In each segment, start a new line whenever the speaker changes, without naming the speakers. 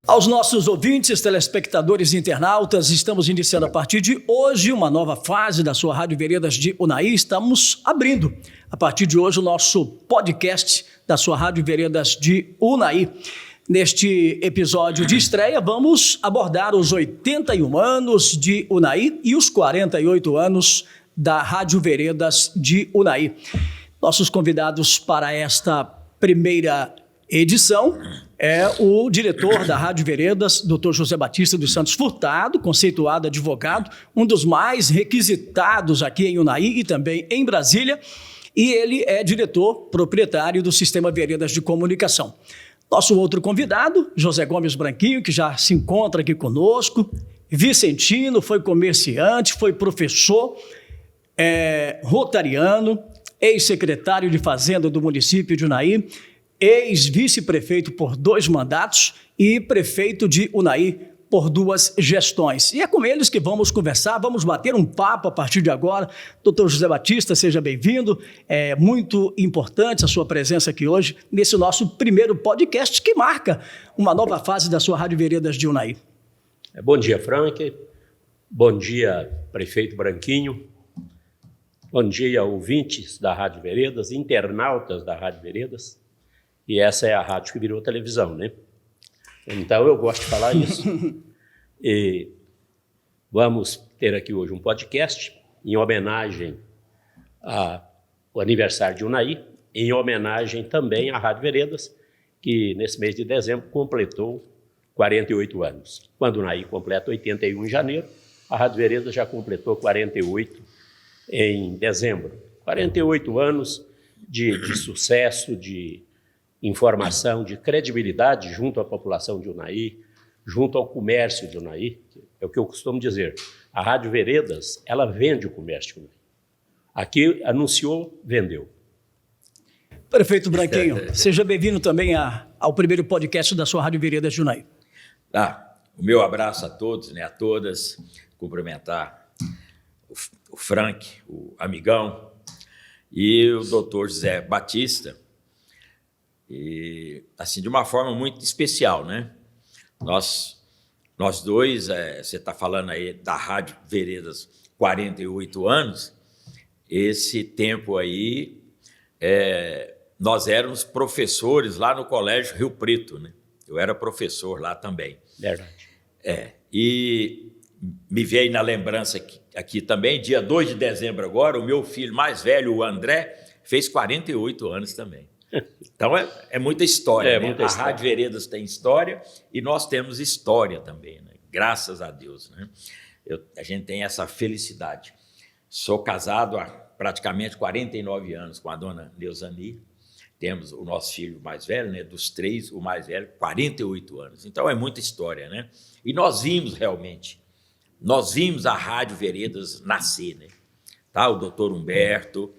Aos nossos ouvintes, telespectadores e internautas, estamos iniciando a partir de hoje uma nova fase da sua Rádio Veredas de Unai. Estamos abrindo, a partir de hoje, o nosso podcast da sua Rádio Veredas de Unai. Neste episódio de estreia, vamos abordar os 81 anos de Unai e os 48 anos da Rádio Veredas de Unai. Nossos convidados para esta primeira edição é o diretor da Rádio Veredas, Dr. José Batista dos Santos Furtado, conceituado advogado, um dos mais requisitados aqui em Unai e também em Brasília, e ele é diretor proprietário do Sistema Veredas de Comunicação. Nosso outro convidado, José Gomes Branquinho, que já se encontra aqui conosco, vicentino, foi comerciante, foi professor, rotariano, ex-secretário de Fazenda do município de Unai, ex-vice-prefeito por 2 mandatos e prefeito de Unai por 2 gestões. E é com eles que vamos conversar, vamos bater um papo a partir de agora. Doutor José Batista, seja bem-vindo. É muito importante a sua presença aqui hoje, nesse nosso primeiro podcast que marca uma nova fase da sua Rádio Veredas de Unai.
Bom dia, Frank. Bom dia, prefeito Branquinho. Bom dia, ouvintes da Rádio Veredas, internautas da Rádio Veredas. E essa é a rádio que virou televisão, né? Então, eu gosto de falar isso. E vamos ter aqui hoje um podcast em homenagem ao aniversário de Unai, em homenagem também à Rádio Veredas, que nesse mês de dezembro completou 48 anos. Quando Unai completa 81 em janeiro, a Rádio Veredas já completou 48 em dezembro. 48 anos de sucesso, de informação, de credibilidade junto à população de Unai, junto ao comércio de Unai. É o que eu costumo dizer. A Rádio Veredas, ela vende o comércio de Unai. Aqui anunciou, vendeu.
Prefeito Branquinho, seja bem-vindo também ao primeiro podcast da sua Rádio Veredas de Unai.
O meu abraço a todos, né, a todas, cumprimentar o Frank, o amigão, e o doutor José Batista, e assim, de uma forma muito especial, né? Nós dois, você está falando aí da Rádio Veredas 48 anos, esse tempo aí, nós éramos professores lá no Colégio Rio Preto, né? Eu era professor lá também.
Verdade.
E me veio na lembrança aqui também, dia 2 de dezembro agora, o meu filho mais velho, o André, fez 48 anos também. Então, é muita história, né?
Muita história.
A Rádio Veredas tem história e nós temos história também, né? Graças a Deus, né? A gente tem essa felicidade. Sou casado há praticamente 49 anos com a dona Neuzani. Temos o nosso filho mais velho, né? Dos 3, o mais velho, 48 anos. Então, é muita história, né? E nós vimos a Rádio Veredas nascer, né? Tá? O doutor Humberto,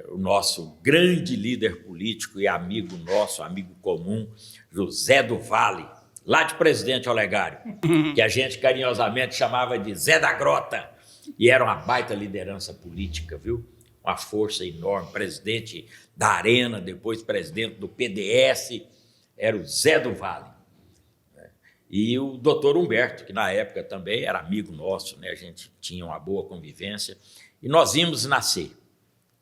o nosso grande líder político e amigo nosso, amigo comum, José do Vale, lá de Presidente Olegário, que a gente carinhosamente chamava de Zé da Grota, e era uma baita liderança política, viu? Uma força enorme, presidente da Arena, depois presidente do PDS, era o Zé do Vale. E o doutor Humberto, que na época também era amigo nosso, né? A gente tinha uma boa convivência, e nós vimos nascer.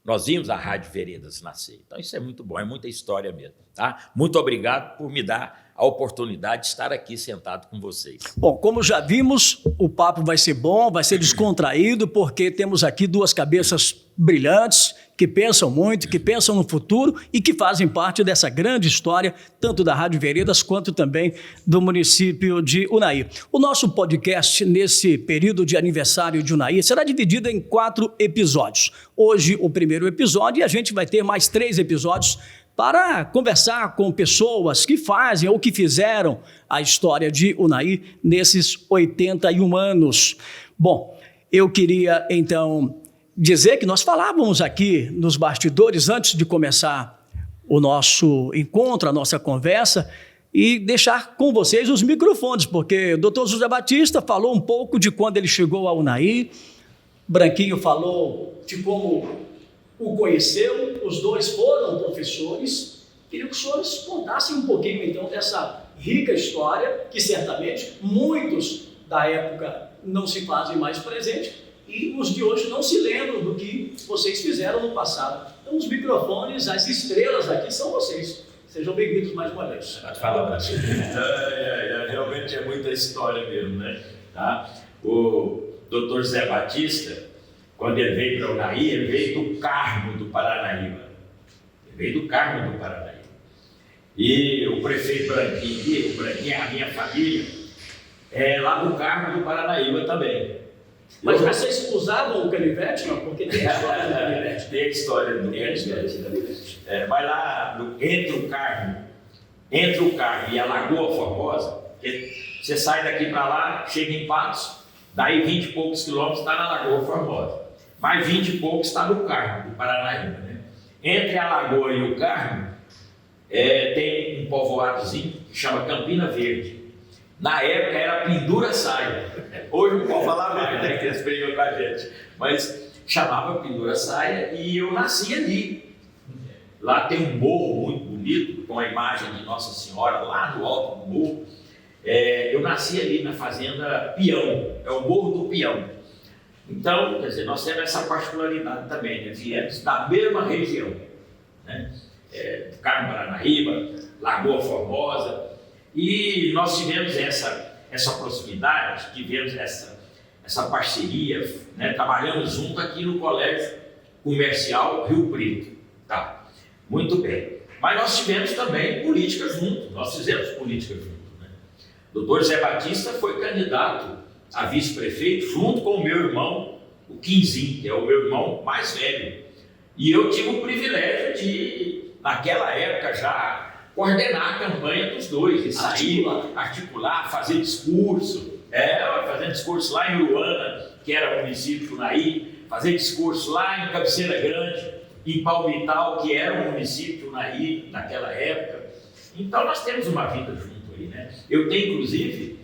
Nós vimos a Rádio Veredas nascer. Então, isso é muito bom, é muita história mesmo. Tá? Muito obrigado por me dar a oportunidade de estar aqui sentado com vocês.
Bom, como já vimos, o papo vai ser bom, vai ser descontraído, porque temos aqui 2 cabeças brilhantes, que pensam muito, que pensam no futuro e que fazem parte dessa grande história, tanto da Rádio Veredas quanto também do município de Unai. O nosso podcast, nesse período de aniversário de Unai, será dividido em 4 episódios. Hoje, o primeiro episódio, e a gente vai ter mais 3 episódios para conversar com pessoas que fazem ou que fizeram a história de Unai nesses 81 anos. Bom, eu queria, então, dizer que nós falávamos aqui nos bastidores, antes de começar o nosso encontro, a nossa conversa, e deixar com vocês os microfones, porque o doutor José Batista falou um pouco de quando ele chegou ao Unai, Branquinho falou de como o conheceu, os dois foram professores. Queria que os senhores contassem um pouquinho, então, dessa rica história, que certamente muitos da época não se fazem mais presente e os de hoje não se lembram do que vocês fizeram no passado. Então, os microfones, as estrelas aqui são vocês. Sejam bem-vindos mais uma vez.
Fala, Brasil. Realmente é muita história mesmo, né? Tá? O doutor Zé Batista, quando ele veio para Unaí, ele veio do Carmo do Paranaíba. Ele veio do Carmo do Paranaíba. E o prefeito Branquinho, a minha família, é lá do Carmo do Paranaíba também.
Mas vocês usavam o canivete, não? Porque tem a história do canivete.
Tem a história do canivete. Vai lá, entre o Carmo e a Lagoa Formosa, você sai daqui para lá, chega em Patos, daí 20 e poucos quilômetros está na Lagoa Formosa. Mais 20 e poucos está no Carmo do Paranaíba, né? Entre a Lagoa e o Carmo, tem um povoadozinho que chama Campina Verde. Na época era Pendura Saia. Hoje não pode falar mais, né? Que eles brigam com a gente. Mas chamava Pendura Saia e eu nasci ali. Lá tem um morro muito bonito, com a imagem de Nossa Senhora lá no alto do morro. Eu nasci ali na fazenda Peão, é o Morro do Peão. Então, quer dizer, nós temos essa particularidade também, né? Viemos da mesma região, né? Carmo Paranaíba, Lagoa Formosa, e nós tivemos essa proximidade, tivemos essa parceria, né? Trabalhamos junto aqui no Colégio Comercial Rio Preto. Tá, muito bem. Mas nós tivemos também política junto, nós fizemos política junto. Né? O doutor Zé Batista foi candidato a vice-prefeito junto com o meu irmão, o Quinzinho, que é o meu irmão mais velho. E eu tive o privilégio de, naquela época já, coordenar a campanha dos dois, e sair, articular, fazer discurso, fazer discurso lá em Uruana, que era o município de Unaí, fazer discurso lá em Cabeceira Grande, em Palmital, que era o município de Unaí naquela época. Então nós temos uma vida junto aí, né? Eu tenho, inclusive,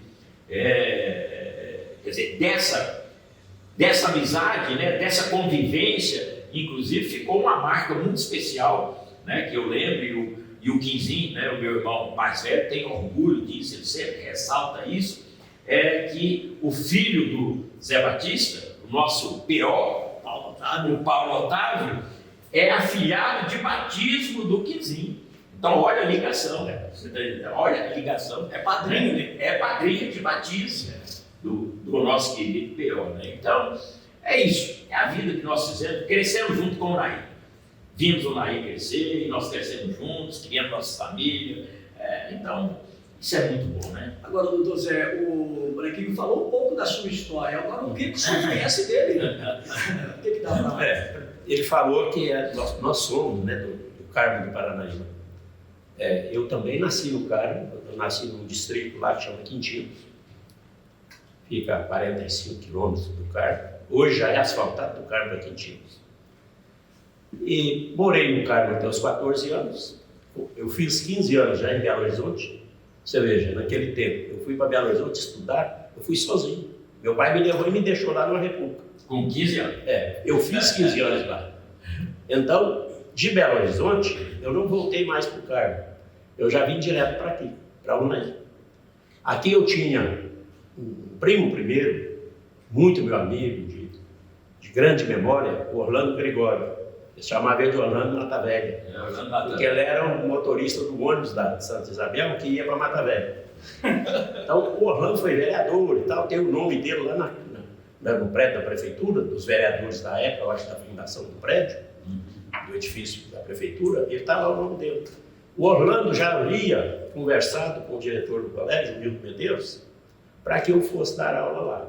quer dizer, dessa amizade, né, dessa convivência, inclusive ficou uma marca muito especial, né, que eu lembro, e o Quinzinho, né, o meu irmão mais velho, tem orgulho disso, ele sempre ressalta isso, que o filho do Zé Batista, o nosso PO, o Paulo Otávio, é afilhado de batismo do Quinzinho. Então, olha a ligação, né? Olha a ligação. É padrinho, né? É padrinho de batismo, né? do nosso querido PO, né? Então, é isso. É a vida que nós fizemos. Crescemos junto com o Unaí. Vimos o Unaí crescer, e nós crescemos juntos, criamos nossa família. Então, isso é muito bom, né?
Agora, doutor Zé, o Branquinho falou um pouco da sua história. Agora, o que o senhor conhece dele? O que dá para lá?
Ele falou que nós somos, né, do Carmo do Paranaíba. Eu também nasci no Carmo, eu nasci num distrito lá que chama Quintinos. Fica a 45 quilômetros do Carmo. Hoje já é asfaltado do Carmo para Quintinos. E morei no Carmo até os 14 anos. Eu fiz 15 anos já em Belo Horizonte. Você veja, naquele tempo, eu fui para Belo Horizonte estudar, eu fui sozinho. Meu pai me levou e me deixou lá na República.
Com 15 anos?
Eu fiz 15 anos lá. Então, de Belo Horizonte, eu não voltei mais para o Carmo. Eu já vim direto para aqui, para Unaí. Aqui eu tinha um primo primeiro, muito meu amigo, de grande memória, o Orlando Gregório. Eu chamava ele de Orlando Mata Velha, porque ele era o motorista do ônibus da Santa Isabel que ia para Mata Velha. Então, o Orlando foi vereador e tal, tem o nome dele lá no prédio da prefeitura, dos vereadores da época, eu acho, da fundação do prédio, do edifício da prefeitura, ele está lá o nome dele. O Orlando já havia conversado com o diretor do colégio, o Milton Medeiros, para que eu fosse dar aula lá.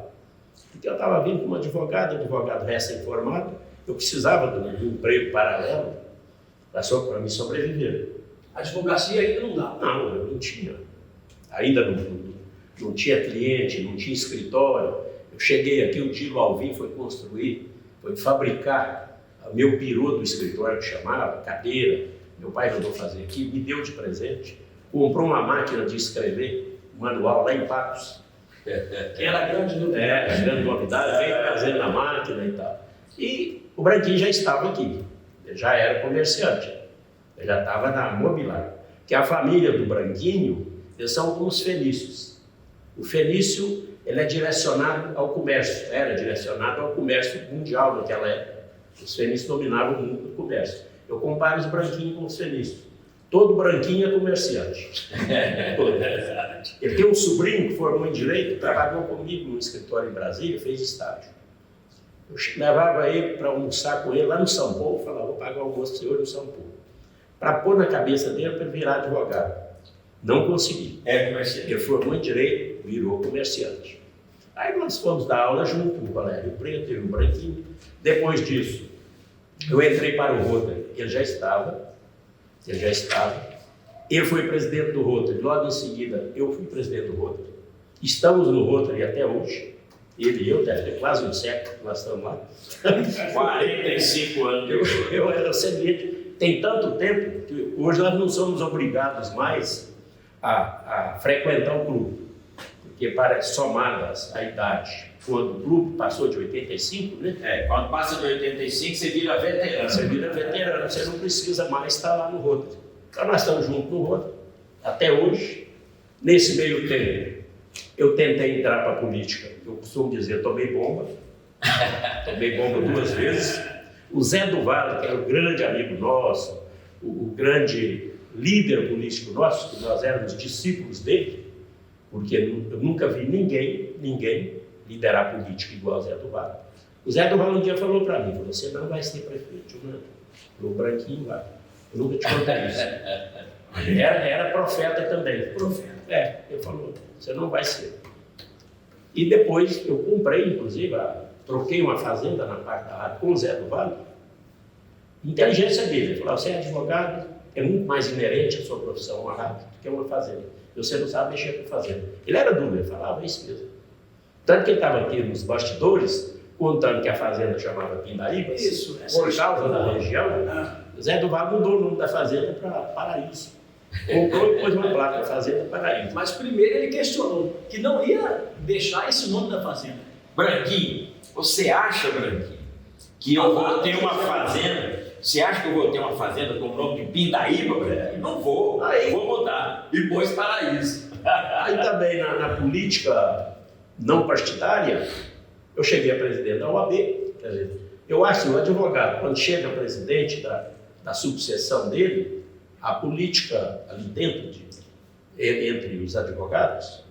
Porque eu estava vindo como advogado recém-formado, eu precisava de um emprego paralelo para me sobreviver.
A advocacia ainda não dá?
Não, eu não tinha. Ainda não tinha cliente, não tinha escritório. Eu cheguei aqui, o Dilo Alvim foi fabricar o meu perô do escritório, que chamava, cadeira. Meu pai mandou fazer aqui, me deu de presente. Comprou uma máquina de escrever, manual lá em Patos.
Que era grande novidade.
Grande novidade, veio trazendo na máquina e tal. E o Branquinho já estava aqui. Ele já era comerciante, ele já estava na Mobilar. Que a família do Branquinho, eles são alguns fenícios. O fenício, ele é direcionado ao comércio, era direcionado ao comércio mundial naquela época. Os fenícios dominavam o mundo do comércio. Eu comparo os branquinhos com os fenícios. Todo branquinho é comerciante. Ele tem um sobrinho que formou em Direito, trabalhou comigo no escritório em Brasília, fez estágio. Eu levava ele para almoçar com ele lá no São Paulo, falava, vou pagar o almoço do senhor no São Paulo. Para pôr na cabeça dele para ele virar advogado. Não consegui.
É comerciante.
Ele formou em Direito, virou comerciante. Aí nós fomos dar aula junto no Colégio Preto e o Branquinho. Depois disso, eu entrei para o Rotary. Ele já estava. Ele foi presidente do Rotary. Logo em seguida, eu fui presidente do Rotary. Estamos no Rotary até hoje. Ele e eu, deve ter quase um século que nós estamos lá.
45 anos.
Eu era semente. Tem tanto tempo que hoje nós não somos obrigados mais a frequentar o clube, porque parece somadas a idade. Quando o clube passou de 85, né?
Quando passa de 85, você vira veterano.
Você vira veterano, você não precisa mais estar lá no Rotary. Então nós estamos juntos no Rotary, até hoje. Nesse meio tempo, eu tentei entrar para a política. Eu costumo dizer, tomei bomba 2 vezes. O Zé do Vale, que era o grande amigo nosso, o grande líder político nosso, que nós éramos discípulos dele, porque eu nunca vi ninguém liderar política igual o Zé do Vale. O Zé do Vale um dia falou para mim, você não vai ser prefeito, o Branquinho vai. Eu nunca te contei isso. Era profeta também. Profeta. Ele falou, você não vai ser. E depois eu comprei, inclusive, troquei uma fazenda na parte da rádio com o Zé do Vale. Inteligência dele. Ele falou, você é advogado, é muito mais inerente à sua profissão, uma rádio, do que uma fazenda. Você não sabe mexer com fazenda. Ele era duro, ele falava isso mesmo. Tanto que ele estava aqui nos bastidores, contando que a fazenda chamava Pindaíbas, por causa da região. O Zé do Vale mudou o nome da fazenda para Paraíso. Comprou e pôs uma placa, Fazenda Paraíso.
Mas primeiro ele questionou que não ia deixar esse nome da fazenda.
Branquinho, você acha, Branquinho, que eu vou ter uma fazenda? Você acha que eu vou ter uma fazenda com o nome de Pindaíba, Branquinho? Não vou, vou mudar. E pôs Paraíso.
Aí também na política não partidária, eu cheguei a presidente da OAB. Quer dizer, eu acho que o advogado, quando chega presidente da subseção dele, a política ali dentro, entre os advogados,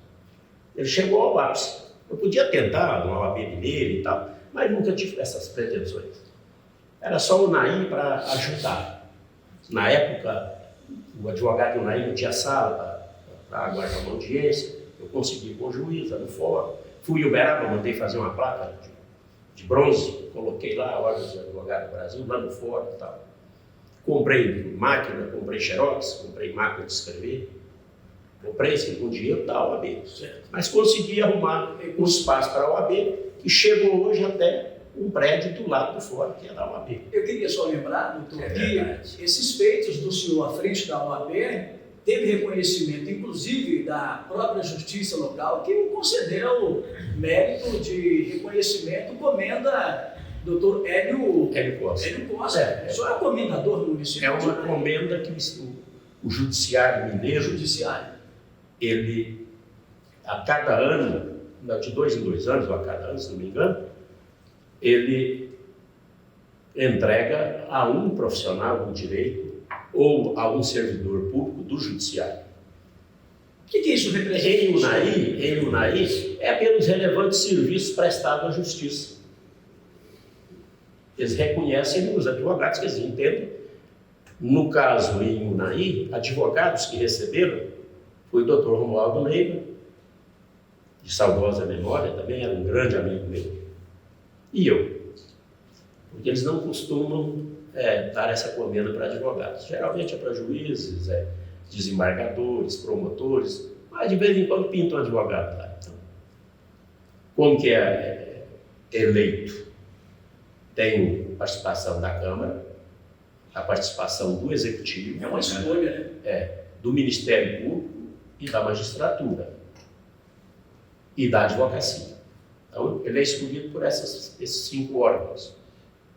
ele chegou ao ápice. Eu podia tentar uma OAB mineira e tal, mas nunca tive essas pretensões. Era só o Naim para ajudar. Na época, o advogado do Naim não tinha sala para aguardar uma audiência. Eu consegui com o juiz, no fórum. Fui em Uberaba, mandei fazer uma placa de bronze, coloquei lá a Ordem dos Advogados do Brasil, lá no fórum e tal. Comprei máquina, comprei xerox, comprei máquina de escrever, comprei com dinheiro da OAB. Mas consegui arrumar um espaço para a OAB, que chegou hoje até um prédio do lado do fórum, que é da OAB.
Eu queria só lembrar, doutor, que esses feitos do senhor à frente da OAB teve reconhecimento, inclusive, da própria Justiça Local, que o concedeu mérito de reconhecimento, comenda doutor Hélio Costa. O senhor é comendador do município?
É uma comenda que o Judiciário Mineiro, ele, a cada ano, de 2 em 2 anos, ou a cada ano, se não me engano, ele entrega a um profissional do direito ou a um servidor público do Judiciário.
O que isso representa?
Em Unai é pelos relevantes serviços prestados à Justiça. Eles reconhecem os advogados que eles entendem. No caso, em Unai, advogados que receberam foi o Dr. Romualdo Neiva, de saudosa memória, também era um grande amigo meu, e eu. Porque eles não costumam dar essa comenda para advogados. Geralmente é para juízes, desembargadores, promotores, mas de vez em quando pinta um advogado lá. Então, como que é eleito? Tem participação da Câmara, a participação do Executivo.
É uma escolha, né?
Do Ministério Público e da Magistratura e da Advocacia. Então, ele é escolhido por esses 5 órgãos.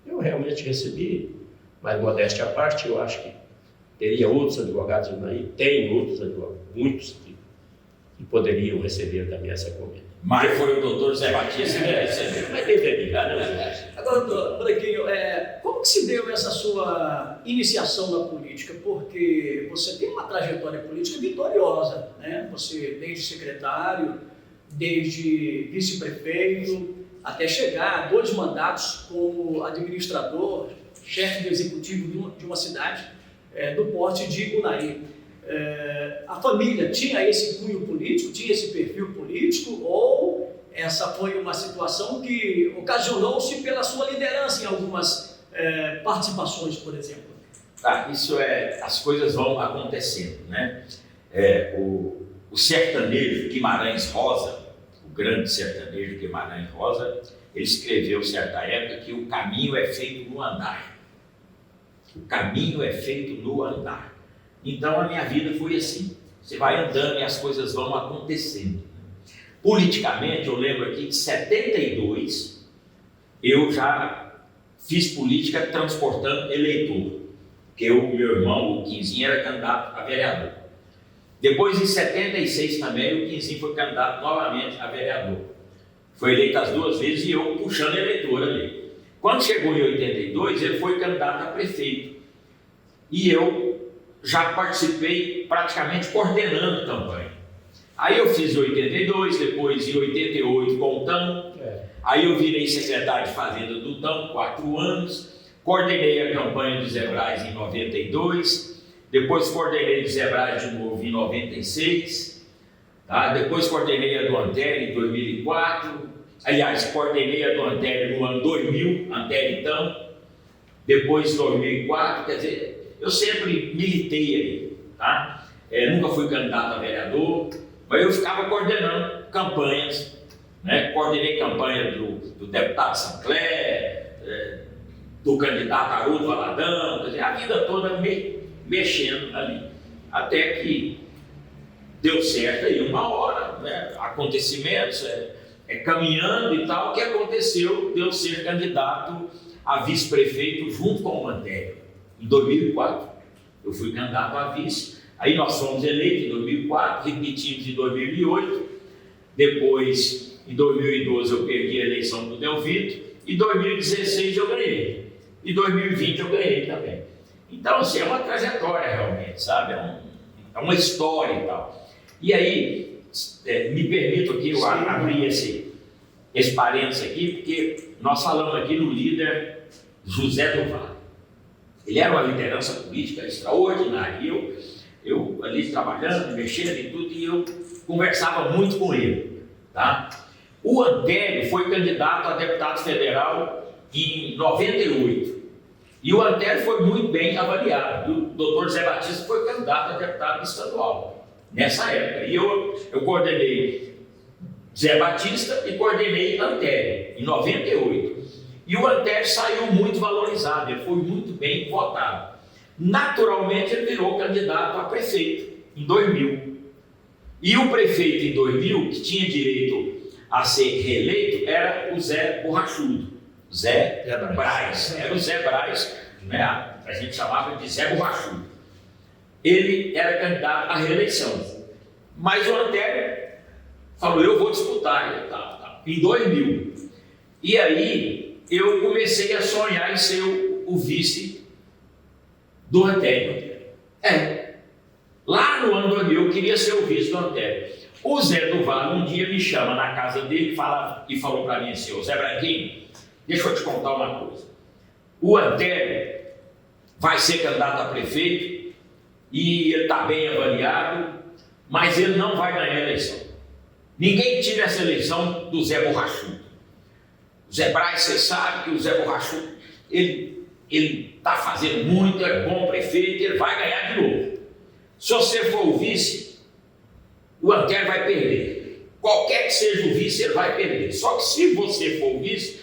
Eu realmente recebi Mas, modéstia à parte, eu acho que teria outros advogados aí, tem outros advogados, muitos que poderiam receber também essa encomenda.
Mas foi o doutor Zé Batista que recebeu.
Mas deveria, né?
Agora, doutor Branquinho, como que se deu essa sua iniciação na política? Porque você tem uma trajetória política vitoriosa, né? Você, desde secretário, desde vice-prefeito, até chegar a 2 mandatos como administrador, chefe do executivo de uma cidade do porte de Unai. A família tinha esse cunho político, tinha esse perfil político, ou essa foi uma situação que ocasionou-se pela sua liderança em algumas participações, por exemplo?
Isso as coisas vão acontecendo, né? O sertanejo Guimarães Rosa, o grande sertanejo Guimarães Rosa, ele escreveu certa época que o caminho é feito no andar. O caminho é feito no andar. Então a minha vida foi assim. Você vai andando e as coisas vão acontecendo. Politicamente, eu lembro aqui de 72, eu já fiz política transportando eleitor. Porque o meu irmão, o Quinzinho, era candidato a vereador. Depois, em 76 também, o Quinzinho foi candidato novamente a vereador. Foi eleito as 2 vezes e eu puxando eleitor ali. Quando chegou em 82, ele foi candidato a prefeito. E eu já participei praticamente coordenando campanha. Aí eu fiz em 82, depois em 88 com o TAM. Aí eu virei secretário de Fazenda do TAM, 4 anos. Coordenei a campanha do Zé Braz em 92. Depois coordenei do Zé Braz de novo em 96. Tá? Depois coordenei a do Antelli em 2004. Aliás, coordenei a do Antelli no ano 2000, Antelli TAM. Depois 2004, quer dizer... Eu sempre militei ali, tá? Nunca fui candidato a vereador, mas eu ficava coordenando campanhas, né? Coordenei campanha do deputado Sancler, do candidato Haroldo Valadão, quer dizer, a vida toda mexendo ali. Até que deu certo aí uma hora, né? Acontecimentos, caminhando e tal, o que aconteceu de eu ser candidato a vice-prefeito junto com o Mantelli. Em 2004, eu fui candidato a vice, aí nós fomos eleitos em 2004, repetimos em 2008, depois, em 2012, eu perdi a eleição do Delvito, em 2016 eu ganhei, em 2020 eu ganhei também. Então, assim, é uma trajetória realmente, sabe? É uma história e tal. E aí, me permito aqui eu abrir esse parênteses aqui, porque nós falamos aqui no líder José do Vale. Ele era uma liderança política extraordinária. Eu ali trabalhando, mexendo e tudo, e eu conversava muito com ele. Tá? O Antelli foi candidato a deputado federal em 98. E o Antelli foi muito bem avaliado. O doutor Zé Batista foi candidato a deputado estadual nessa época. E eu coordenei Zé Batista e coordenei Antelli em 98. E o Antelli saiu muito valorizado, ele foi muito bem votado. Naturalmente, ele virou candidato a prefeito em 2000. E o prefeito em 2000, que tinha direito a ser reeleito, era o Zé Borrachudo, Zé Braz. Era o Zé Braz, né? A gente chamava de Zé Borrachudo. Ele era candidato à reeleição. Mas o Antelli falou, eu vou disputar, em 2000. E aí, eu comecei a sonhar em ser o vice do Antelli. Lá no ano 2000 eu queria ser o vice do Antelli. O Zé do Vale um dia me chama na casa dele e falou para mim assim, Zé Branquinho, deixa eu te contar uma coisa. O Antelli vai ser candidato a prefeito e ele está bem avaliado, mas ele não vai ganhar a eleição. Ninguém tira essa eleição do Zé Borrachudo. O Zé Braz, você sabe que o Zé Borrachudo, ele está fazendo muito, é bom prefeito, ele vai ganhar de novo. Se você for o vice, o Antelli vai perder. Qualquer que seja o vice, ele vai perder. Só que se você for o vice,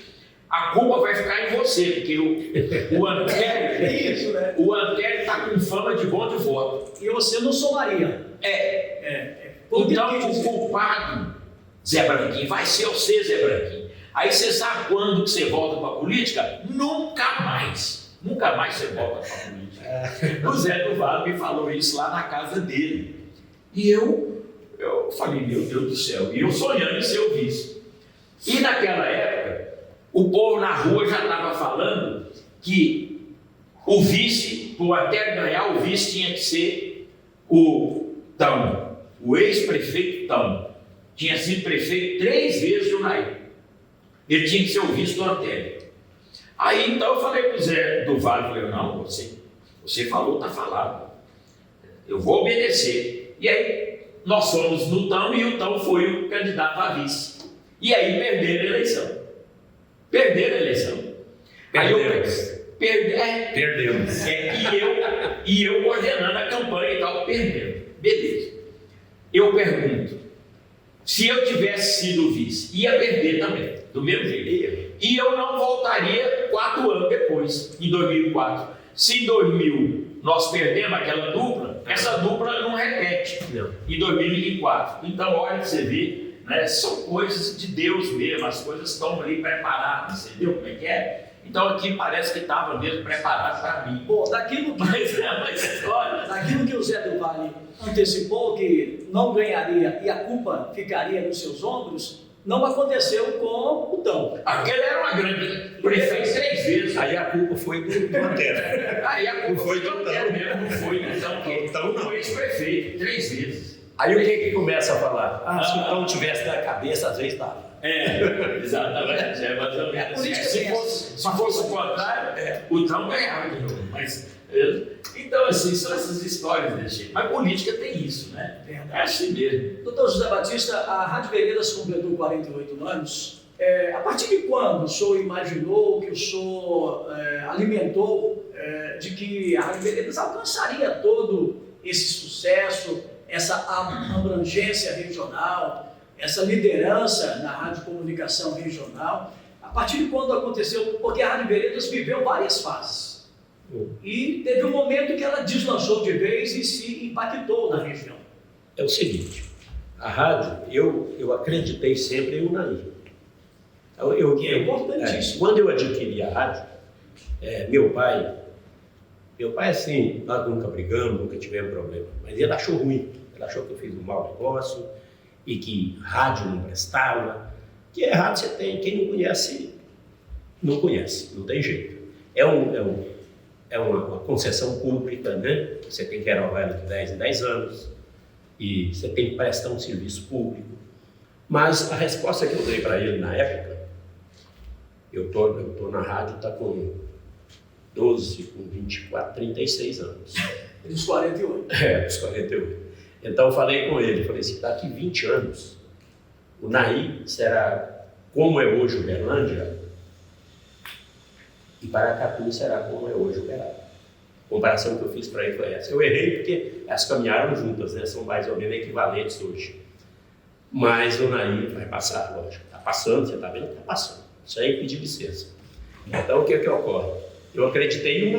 a culpa vai ficar em você, porque o Antelli está com fama de bom de voto.
E você não somaria.
Então, o culpado, Zé Branquinho, vai ser você, Zé Branquinho. Aí você sabe quando que você volta para a política? Nunca mais. Nunca mais você volta para a política. O Zé do Vale me falou isso lá na casa dele. E eu falei, meu Deus do céu, e eu sonhando em ser o vice. E naquela época, o povo na rua já estava falando que o vice, por até ganhar o vice, tinha que ser o Tão, o ex-prefeito Tão. Tinha sido prefeito 3 vezes de Unai. Ele tinha que ser o vice do Antélio. Aí então eu falei para o Zé do Vale, falei, não, você falou, está falado. Eu vou obedecer. E aí nós fomos no Tão e o Tão foi o candidato a vice. E aí perderam a eleição. Perdemos. E eu coordenando a campanha e tal, perdendo. Beleza. Eu pergunto, se eu tivesse sido vice, ia perder também, do mesmo jeito. E eu não voltaria 4 anos depois, em 2004. Se em 2000 nós perdemos aquela dupla, essa dupla não repete em 2004. Então, olha para você ver, né, são coisas de Deus mesmo, as coisas estão ali preparadas, entendeu como é que é? Então aqui parece que estava mesmo preparado para mim.
Bom, daquilo que o Zé do Vale antecipou, que não ganharia e a culpa ficaria nos seus ombros, não aconteceu com o Tão.
Aquele era uma grande prefeito 3 vezes.
Aí a culpa foi do Antélio.
Aí a culpa foi do Antélio mesmo, não foi do Tão, não. Foi ex-prefeito 3 vezes.
Aí o que começa a falar? Se o Tão tivesse na cabeça, às vezes estava.
Exatamente. Mais ou menos. Se fosse o contrário, o Tão ganhava de novo. Mas, então, assim, são essas histórias desse jeito. Mas política tem isso, né? É assim mesmo.
Doutor José Batista, a Rádio Veredas completou 48 anos. A partir de quando o senhor imaginou, que o senhor alimentou de que a Rádio Veredas alcançaria todo esse sucesso, essa abrangência regional, essa liderança na radiocomunicação regional? A partir de quando aconteceu? Porque a Rádio Veredas viveu várias fases. E teve um momento que ela deslanchou de vez e se impactou na região.
É o seguinte, a rádio, eu acreditei sempre em Unai.
Que é importantíssimo.
Quando eu adquiri a rádio, meu pai assim, nós nunca brigamos, nunca tivemos problema, mas ele achou ruim, ele achou que eu fiz um mau negócio e que rádio não prestava, que rádio você tem, quem não conhece, não tem jeito. É uma concessão pública, né? Você tem que renovar ela de 10 em 10 anos e você tem que prestar um serviço público. Mas a resposta que eu dei para ele na época, eu tô na rádio, está com 12, com 24, 36 anos.
Dos 48.
Dos 48. Então eu falei com ele, falei assim, daqui 20 anos, o Naí será como é hoje Uberlândia, e Paracatu será como é hoje Uberaba. A comparação que eu fiz para ele foi essa. Eu errei porque elas caminharam juntas, né? São mais ou menos equivalentes hoje. Mas o Naí vai passar, lógico. Está passando, você está vendo? Está passando. Sem pedir licença. Então o que ocorre? Eu acreditei em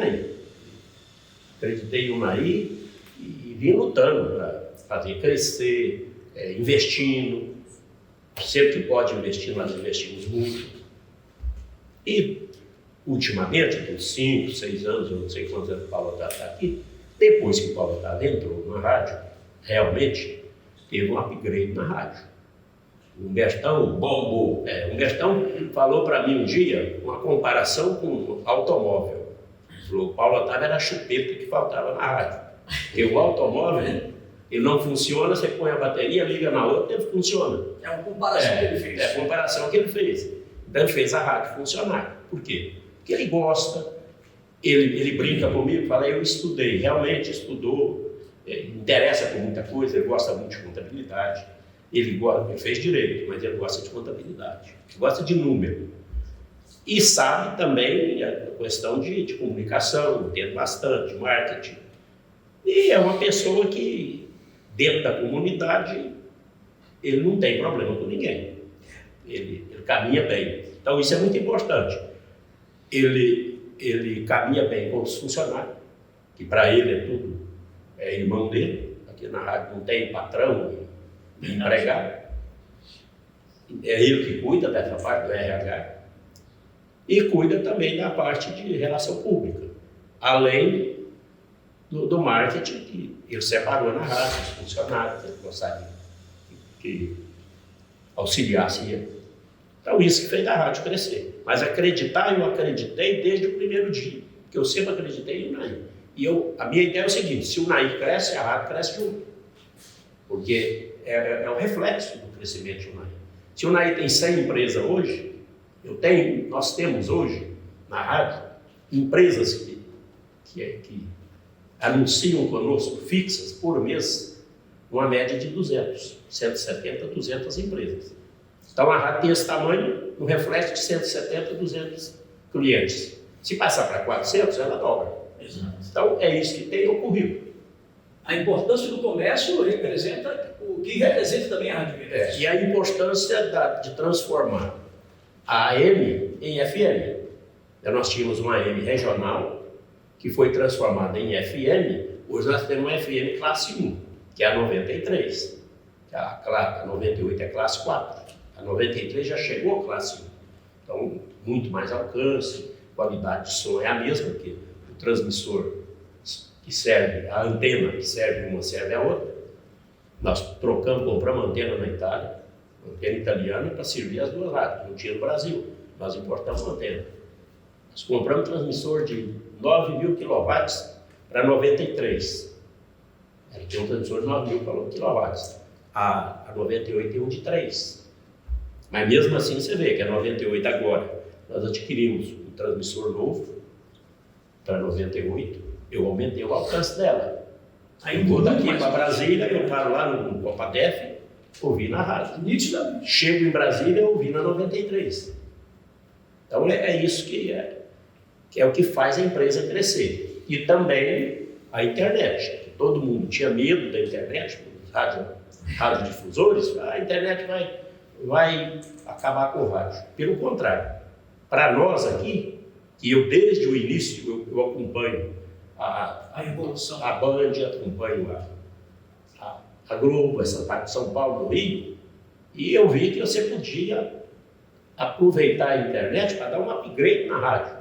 Unai e vim lutando para fazer crescer, investindo. Sempre que pode investir, nós investimos muito. E ultimamente, por 5, 6 anos, eu não sei quantos anos o Paulo Otávio está aqui, depois que o Paulo Otávio entrou na rádio, realmente teve um upgrade na rádio. O Humbertão bombou. O Humbertão falou para mim um dia uma comparação com automóvel. O Paulo Otávio era a chupeta que faltava na rádio. Porque o automóvel, ele não funciona, você põe a bateria, liga na outra, ele funciona.
É uma comparação que ele fez.
É a comparação que ele fez. Então ele fez a rádio funcionar. Por quê? Porque ele gosta, ele brinca comigo, fala, eu estudei, realmente estudou, interessa por muita coisa, ele gosta muito de contabilidade, ele fez direito, mas ele gosta de contabilidade, gosta de número. E sabe também a questão de comunicação, entende bastante, marketing. E é uma pessoa que, dentro da comunidade, ele não tem problema com ninguém, ele caminha bem. Então isso é muito importante. Ele caminha bem com os funcionários, que para ele é irmão dele. Aqui na rádio não tem patrão nem empregado. É ele que cuida dessa parte do RH e cuida também da parte de relação pública. além do marketing que ele separou na rádio, os funcionários, ele gostaria que auxiliasse ele. Então isso que fez a rádio crescer. Mas acreditar, eu acreditei desde o primeiro dia, porque eu sempre acreditei no Nair. E a minha ideia é o seguinte: se o Nair cresce, a rádio cresce junto. Porque é o reflexo do crescimento do Nair. Se o Nair tem 100 empresas hoje, nós temos hoje na rádio empresas que anunciam conosco fixas por mês, uma média de 170, 200 empresas. Então a rádio tem esse tamanho, no reflexo de 170, 200 clientes. Se passar para 400, ela dobra. Então é isso que tem ocorrido.
A importância do comércio representa o que representa também a Rádio Veredas.
E a importância de transformar a AM em FM. Nós tínhamos uma AM regional que foi transformada em FM. Hoje nós temos uma FM classe 1, que é a 93. A 98 é classe 4. A 93 já chegou à classe 1. Então, muito mais alcance, qualidade de som é a mesma, porque o transmissor que serve, a antena que serve uma, serve a outra. Nós compramos antena na Itália, antena italiana, para servir as duas rádios. Não tinha no Brasil, nós importamos antena. Nós compramos transmissor de 9.000 kW para 93. Ela tem um transmissor de 9.000 kW. A 98 tem um de 3. Mas mesmo assim você vê que a 98 agora, nós adquirimos um transmissor novo para 98, eu aumentei o alcance dela. Aí eu vou daqui para Brasília, eu paro lá no Copadef, ouvi na rádio. Nitidamente. Chego em Brasília, eu ouvi na 93. Então é isso que é o que faz a empresa crescer. E também a internet, que todo mundo tinha medo da internet, os radiodifusores, a internet vai acabar com o rádio. Pelo contrário, para nós aqui, que eu desde o início eu acompanho a evolução, a Band, acompanho a Globo, essa parte de São Paulo, do Rio, e eu vi que você podia aproveitar a internet para dar um upgrade na rádio.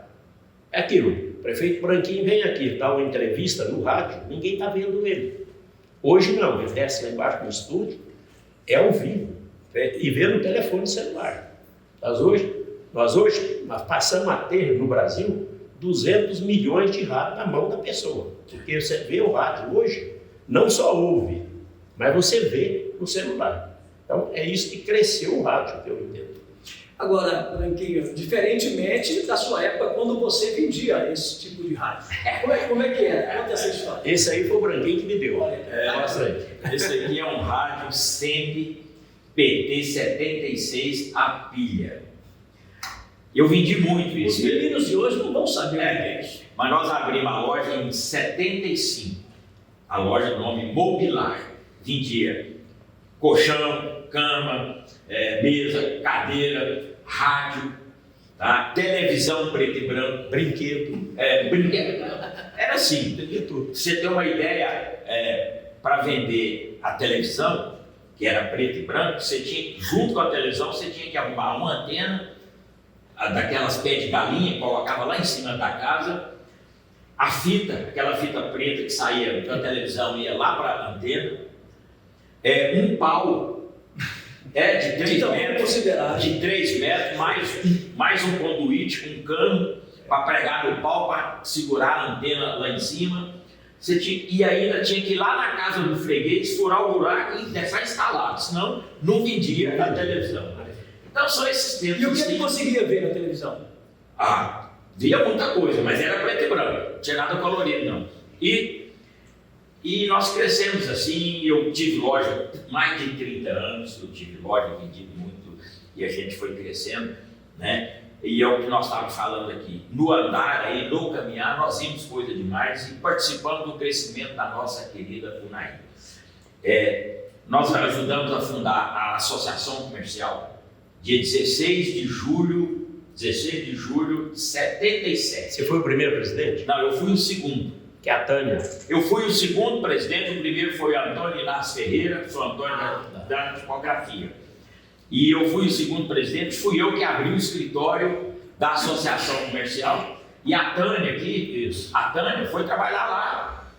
É aquilo, o prefeito Branquinho vem aqui, dá uma entrevista no rádio, ninguém está vendo ele. Hoje não, ele desce lá embaixo no estúdio, é ao vivo, e vê no telefone celular. Nós hoje passamos a ter no Brasil 200 milhões de rádio na mão da pessoa. Porque você vê o rádio hoje, não só ouve, mas você vê no celular. Então é isso que cresceu o rádio, que eu entendo.
Agora, Branquinho, diferentemente da sua época, quando você vendia esse tipo de rádio. Como é que era? Conta essa história.
Esse aí foi o Branquinho que me deu.
Bastante. Esse aqui é um rádio sempre PT76 a pilha. Eu vendi muito isso.
Os meninos de hoje não vão saber o que é isso.
Mas nós abrimos a loja em 75. A loja do nome Mobilar. Vendia colchão, cama, mesa, cadeira, rádio, tá? Televisão preto e branco, brinquedo. Era assim, tudo. Você tem uma ideia, para vender a televisão, que era preto e branco, você tinha, junto com a televisão, você tinha que arrumar uma antena, daquelas pés de galinha, colocava lá em cima da casa, a fita, aquela fita preta que saía da televisão, ia lá para a antena, um pau de 3 metros, de 3 metros, mais um conduíte, um cano para pregar no pau, para segurar a antena lá em cima. E ainda tinha que ir lá na casa do freguês, furar o buraco e deixar instalado, senão não vendia a televisão. Então são esses tempos.
E o que ele conseguia ver na televisão?
Via muita coisa, mas era preto e branco, não tinha nada colorido não. E nós crescemos assim, eu tive loja mais de 30 anos, eu tive loja, vendi muito, e a gente foi crescendo, né? E é o que nós estávamos falando aqui, no andar aí, no caminhar, nós vimos coisa demais e participamos do crescimento da nossa querida UNAI. Nós ajudamos a fundar a Associação Comercial, dia 16 de julho de 77.
Você foi o primeiro presidente?
Não, eu fui o segundo.
Que é a Tânia.
Eu fui o segundo presidente, o primeiro foi Antônio Inácio Ferreira, sou Antônio da tipografia. E eu fui o segundo presidente, fui eu que abri o escritório da Associação Comercial E a Tânia aqui, a Tânia foi trabalhar lá.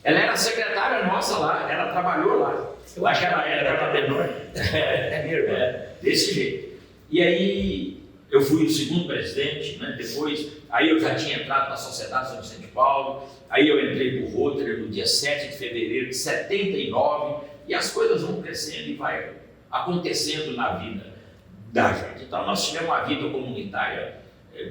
Ela era secretária nossa lá, ela trabalhou lá. Eu acho que ela era menor. É minha irmã. Desse jeito. E aí eu fui o segundo presidente, né? Depois, aí eu já tinha entrado na Sociedade São Vicente de Paulo, aí eu entrei para o Rotary no dia 7 de fevereiro de 79, e as coisas vão crescendo e vai acontecendo na vida da gente. Então nós tivemos uma vida comunitária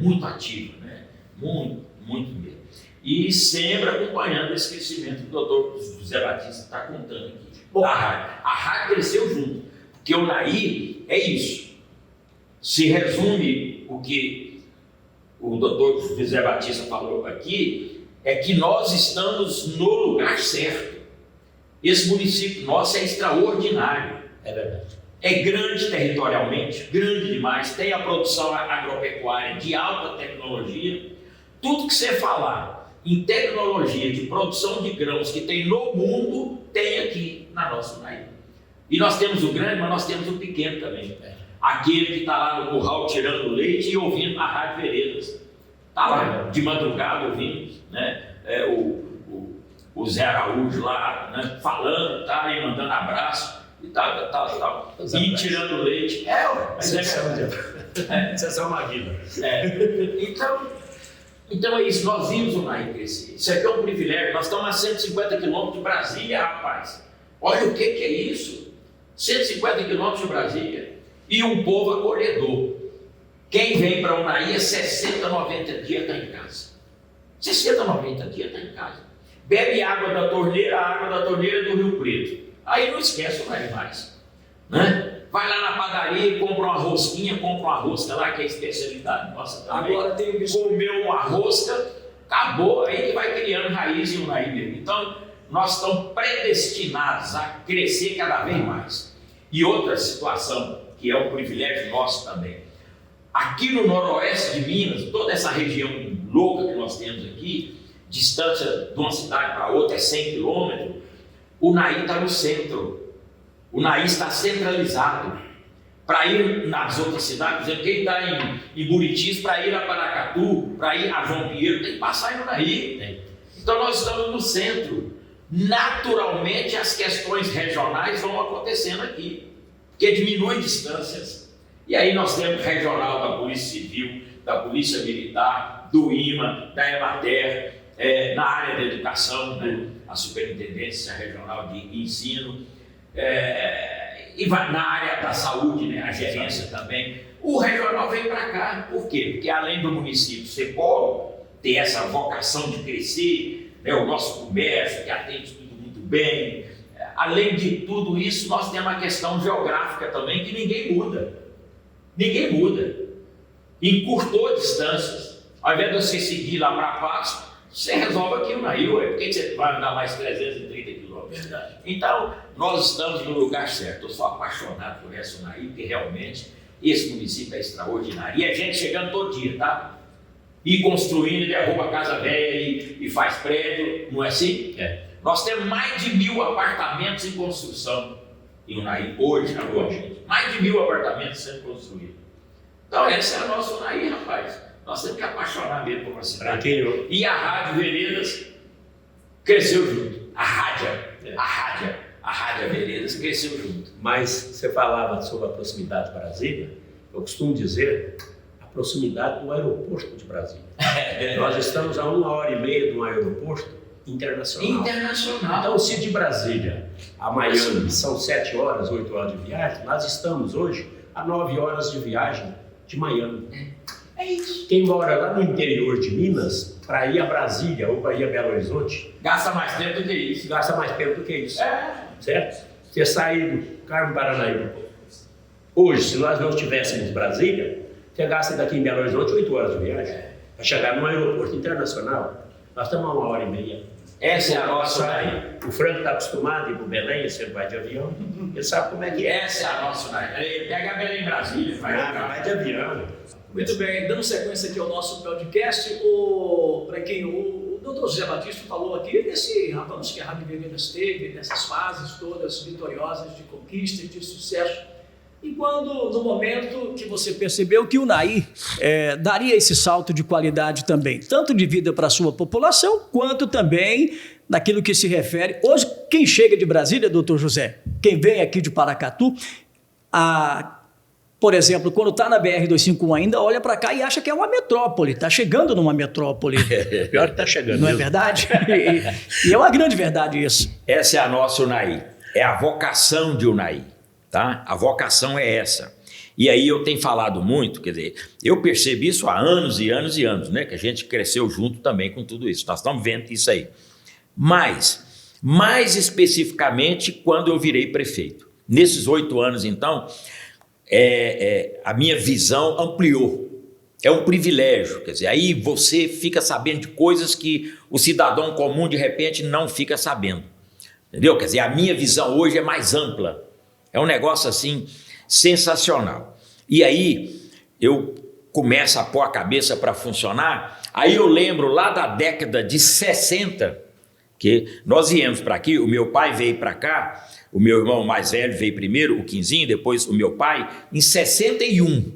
muito ativa, né? Muito mesmo. E sempre acompanhando esse crescimento que o doutor José Batista está contando aqui. Bom, a rádio cresceu junto, porque o Naí é isso. Se resume o que o doutor José Batista falou aqui, é que nós estamos no lugar certo. Esse município nosso é extraordinário.
É verdade.
É grande territorialmente, grande demais, tem a produção agropecuária de alta tecnologia. Tudo que você falar em tecnologia de produção de grãos que tem no mundo, tem aqui na nossa Unaí. E nós temos o grande, mas nós temos o pequeno também. Aquele que está lá no curral tirando leite e ouvindo a Rádio Veredas. Está lá de madrugada ouvindo, né? O Zé Araújo lá, né? Falando, tá, e mandando abraço e tal. E tirando leite.
Exceção uma vida.
Então é isso, nós vimos o Naí crescer. Isso aqui é um privilégio. Nós estamos a 150 quilômetros de Brasília, rapaz. Olha o que é isso. 150 quilômetros de Brasília. E um povo acolhedor. Quem vem para o Naí é 60, 90 dias está em casa. 60, 90 dias está em casa. Bebe água da torneira, a água da torneira do Rio Preto. Aí não esquece o Naí mais. Né? Vai lá na padaria e compra uma rosquinha, compra uma rosca lá, que é a especialidade nossa também.
Agora tem o biscoito.
Comeu uma rosca, acabou, aí que vai criando raiz em um Naí mesmo. Então, nós estamos predestinados a crescer cada vez mais. E outra situação, que é um privilégio nosso também. Aqui no noroeste de Minas, toda essa região louca que nós temos aqui, distância de uma cidade para outra é 100 quilômetros, o Naí está no centro. O Naí está centralizado. Para ir nas outras cidades, por exemplo, quem está em Buritis, para ir a Paracatu, para ir a João Pinheiro, tem que passar no Naí. Então nós estamos no centro. Naturalmente as questões regionais vão acontecendo aqui, porque diminuem distâncias. E aí nós temos regional da Polícia Civil, da Polícia Militar, do IMA, da Emater, na área da educação, né? A Superintendência Regional de Ensino, e vai na área da saúde, né? A gerência também. O regional vem para cá, por quê? Porque além do município ser polo, ter essa vocação de crescer, né? O nosso comércio, que atende tudo muito bem, além de tudo isso, nós temos a questão geográfica também, que ninguém muda. Ninguém muda. Encurtou distâncias. Ao invés de você seguir lá para Passo, você resolve aqui no Naí, por que você vai andar mais 330 quilômetros? Então, nós estamos no lugar certo. Eu sou apaixonado por essa Naí, porque realmente esse município é extraordinário. E a gente chegando todo dia, tá? E construindo, derruba a casa velha e faz prédio, não é assim? Nós temos mais de 1000 apartamentos em construção em Unaí, hoje, agora, gente. Mais de 1000 apartamentos sendo construídos. Então, essa é a nossa Unaí, rapaz. Nós temos que apaixonar mesmo por uma cidade. E a Rádio Veredas cresceu junto. A Rádio Veredas cresceu junto.
Mas você falava sobre a proximidade de Brasília, eu costumo dizer a proximidade do aeroporto de Brasília. Nós estamos a 1h30 de um aeroporto internacional. Então, se de Brasília a Miami são 7 horas, 8 horas de viagem, nós estamos hoje a 9 horas de viagem de Miami.
É isso.
Quem mora lá no interior de Minas, para ir a Brasília ou para ir a Belo Horizonte,
gasta mais tempo do que isso.
Certo? Você sair do Carmo Paranaíba hoje, se nós não estivéssemos em Brasília, você gasta daqui em Belo Horizonte 8 horas de viagem. Para chegar num aeroporto internacional, nós estamos a 1h30.
Essa é a nossa Unaí.
O Franco está acostumado a ir para Belém, você vai de avião, ele sabe como é que é.
Essa é a nossa Unaí. Ele pega Belém, Brasília, vai
de avião.
Muito bem, dando sequência aqui ao nosso podcast, para quem o doutor José Batista falou aqui desse avanço que a Rádio Veredas teve, dessas fases todas vitoriosas de conquistas, de sucesso. E quando, no momento que você percebeu que o Unai daria esse salto de qualidade também, tanto de vida para a sua população, quanto também naquilo que se refere... Hoje, quem chega de Brasília, doutor José, quem vem aqui de Paracatu, por exemplo, quando está na BR-251 ainda, olha para cá e acha que é uma metrópole, está chegando numa metrópole.
Pior que está chegando.
Não é
mesmo.
verdade? E é uma grande verdade isso.
Essa é a nossa Unai, é a vocação de Unai, tá? A vocação é essa. E aí eu tenho falado muito, quer dizer, eu percebi isso há anos e anos e anos, né? Que a gente cresceu junto também com tudo isso, nós estamos vendo isso aí. Mas, mais especificamente, quando eu virei prefeito. Nesses 8 anos, então, a minha visão ampliou. É um privilégio, quer dizer, aí você fica sabendo de coisas que o cidadão comum, de repente, não fica sabendo. Entendeu? Quer dizer, a minha visão hoje é mais ampla. É um negócio, assim, sensacional. E aí, eu começo a pôr a cabeça para funcionar, aí eu lembro lá da década de 60, que nós viemos para aqui, o meu pai veio para cá, o meu irmão mais velho veio primeiro, o Quinzinho, depois o meu pai, em 61.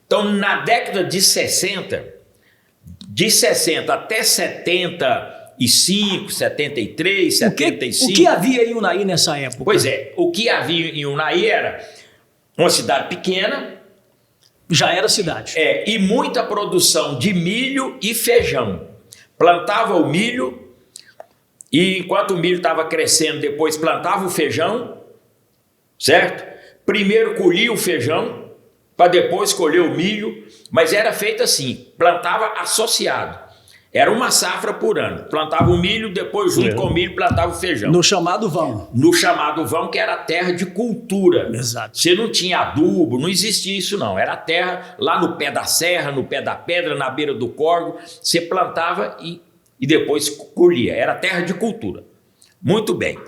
Então, na década de 60 até 75, 73, 75...
O que havia em Unai nessa época?
Pois é, o que havia em Unai era uma cidade pequena...
Já era cidade.
E muita produção de milho e feijão. Plantava o milho... E enquanto o milho estava crescendo, depois plantava o feijão, certo? Primeiro colhia o feijão, para depois colher o milho, mas era feito assim, plantava associado. Era uma safra por ano. Plantava o milho, depois junto com o milho plantava o feijão.
No chamado vão.
No chamado vão, que era a terra de cultura.
Exato.
Você não tinha adubo, não existia isso não. Era terra lá no pé da serra, no pé da pedra, na beira do córrego. Você plantava e depois colhia, era terra de cultura. Muito bem,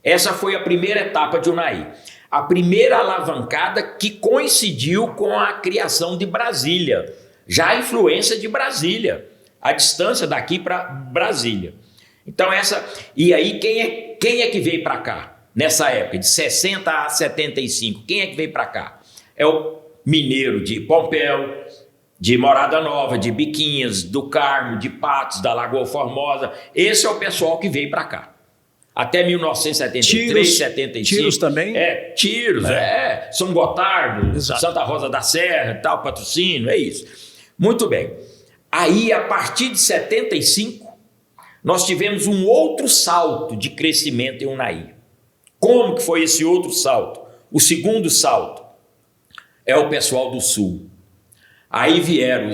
essa foi a primeira etapa de Unai. A primeira alavancada que coincidiu com a criação de Brasília, já a influência de Brasília, a distância daqui para Brasília. Então e aí quem é que veio para cá? Nessa época, de 60 a 75, quem é que veio para cá? É o mineiro de Pompéu, de Morada Nova, de Biquinhas, do Carmo, de Patos, da Lagoa Formosa. Esse é o pessoal que veio para cá. Até 1973, 75.
Tiros também?
Tiros, São Gotardo,
Exato.
Santa Rosa da Serra, tal, Patrocínio, é isso. Muito bem. Aí, a partir de 75, nós tivemos um outro salto de crescimento em Unai. Como que foi esse outro salto? O segundo salto é o pessoal do Sul. Aí vieram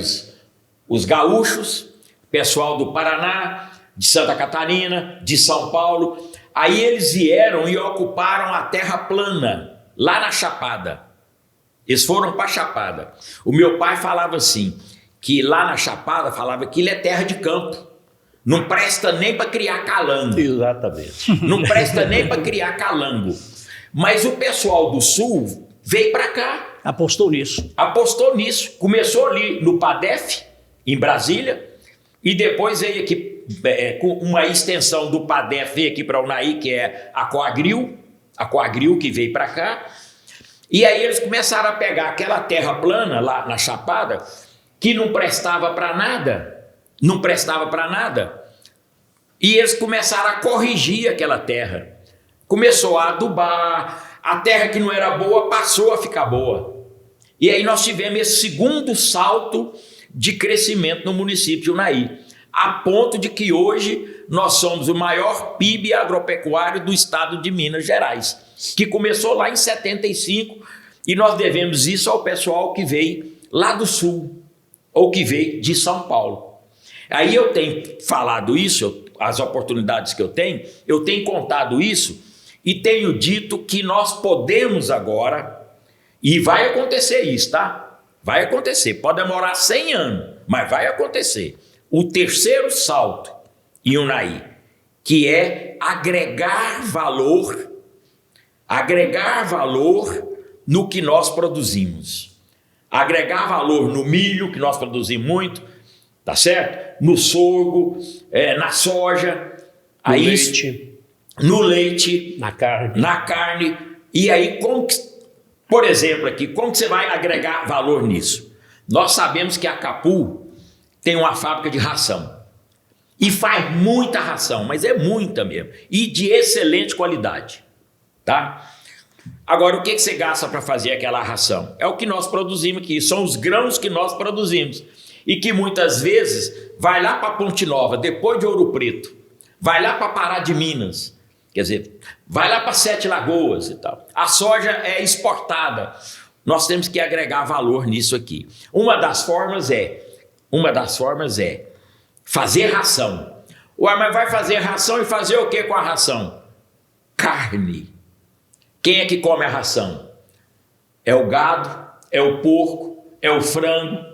os gaúchos, pessoal do Paraná, de Santa Catarina, de São Paulo. Aí eles vieram e ocuparam a terra plana, lá na Chapada. Eles foram para a Chapada. O meu pai falava assim, que lá na Chapada, falava que ele é terra de campo. Não presta nem para criar calango.
Exatamente.
Não presta nem para criar calango. Mas o pessoal do Sul veio para cá.
Apostou nisso.
Apostou nisso. Começou ali no PADEF, em Brasília, e depois veio aqui, com uma extensão do PADEF, veio aqui para Unai, que é a Coagril que veio para cá. E aí eles começaram a pegar aquela terra plana lá na Chapada, que não prestava para nada, e eles começaram a corrigir aquela terra. Começou a adubar, a terra que não era boa passou a ficar boa. E aí nós tivemos esse segundo salto de crescimento no município de Unai, a ponto de que hoje nós somos o maior PIB agropecuário do estado de Minas Gerais, que começou lá em 75, e nós devemos isso ao pessoal que veio lá do Sul, ou que veio de São Paulo. Aí eu tenho falado isso, as oportunidades que eu tenho contado isso, e tenho dito que nós podemos agora, e vai acontecer isso, tá? Vai acontecer, pode demorar 100 anos, mas vai acontecer. O terceiro salto em Unai, que é agregar valor no que nós produzimos. Agregar valor no milho, que nós produzimos muito, tá certo? No sorgo, na soja,
Leite.
No leite,
Na carne.
na carne, e aí Por exemplo, aqui, como que você vai agregar valor nisso? Nós sabemos que a Capu tem uma fábrica de ração. E faz muita ração, mas é muita mesmo. E de excelente qualidade. Tá? Agora, o que você gasta para fazer aquela ração? É o que nós produzimos aqui, são os grãos que nós produzimos. E que muitas vezes vai lá para Ponte Nova, depois de Ouro Preto, vai lá para Pará de Minas, quer dizer, vai lá para Sete Lagoas e tal. A soja é exportada. Nós temos que agregar valor nisso aqui. Uma das formas é fazer ração. Ué, mas vai fazer ração e fazer o que com a ração? Carne. Quem é que come a ração? É o gado, é o porco, é o frango,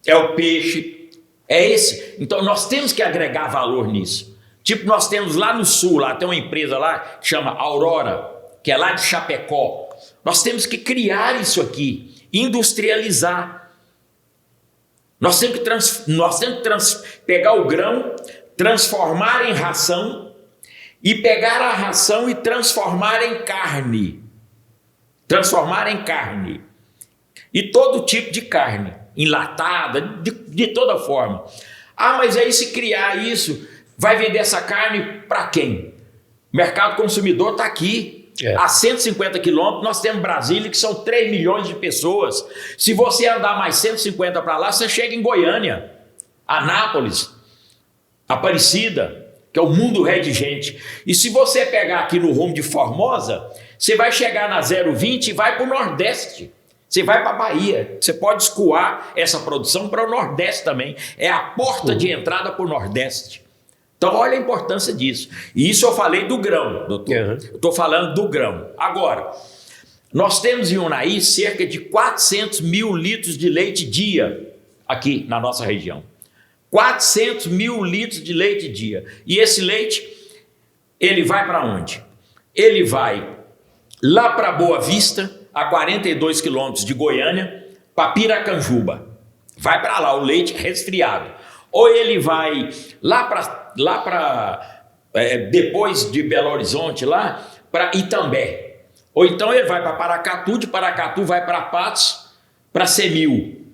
é o peixe, é esse. Então nós temos que agregar valor nisso. Tipo, nós temos lá no sul, lá tem uma empresa lá que chama Aurora, que é lá de Chapecó. Nós temos que criar isso aqui, industrializar. Nós temos que pegar o grão, transformar em ração e pegar a ração e transformar em carne. Transformar em carne. E todo tipo de carne, enlatada, de toda forma. Ah, mas aí se criar isso, vai vender essa carne para quem? O mercado consumidor está aqui. A 150 quilômetros, nós temos Brasília, que são 3 milhões de pessoas. Se você andar mais 150 para lá, você chega em Goiânia, Anápolis, Aparecida, que é o mundo ré de gente. E se você pegar aqui no rumo de Formosa, você vai chegar na 020 e vai para o Nordeste. Você vai para a Bahia. Você pode escoar essa produção para o Nordeste também. É a porta de entrada para o Nordeste. Então, olha a importância disso. E isso eu falei do grão, doutor. Eu estou falando do grão. Agora, nós temos em Unaí cerca de 400 mil litros de leite dia aqui na nossa região. 400 mil litros de leite dia. E esse leite, ele vai para onde? Ele vai lá para Boa Vista, a 42 quilômetros de Goiânia, para Piracanjuba. Vai para lá o leite resfriado. Ou ele vai lá para depois de Belo Horizonte, lá para Itambé. Ou então ele vai para Paracatu, de Paracatu vai para Patos, para Semil.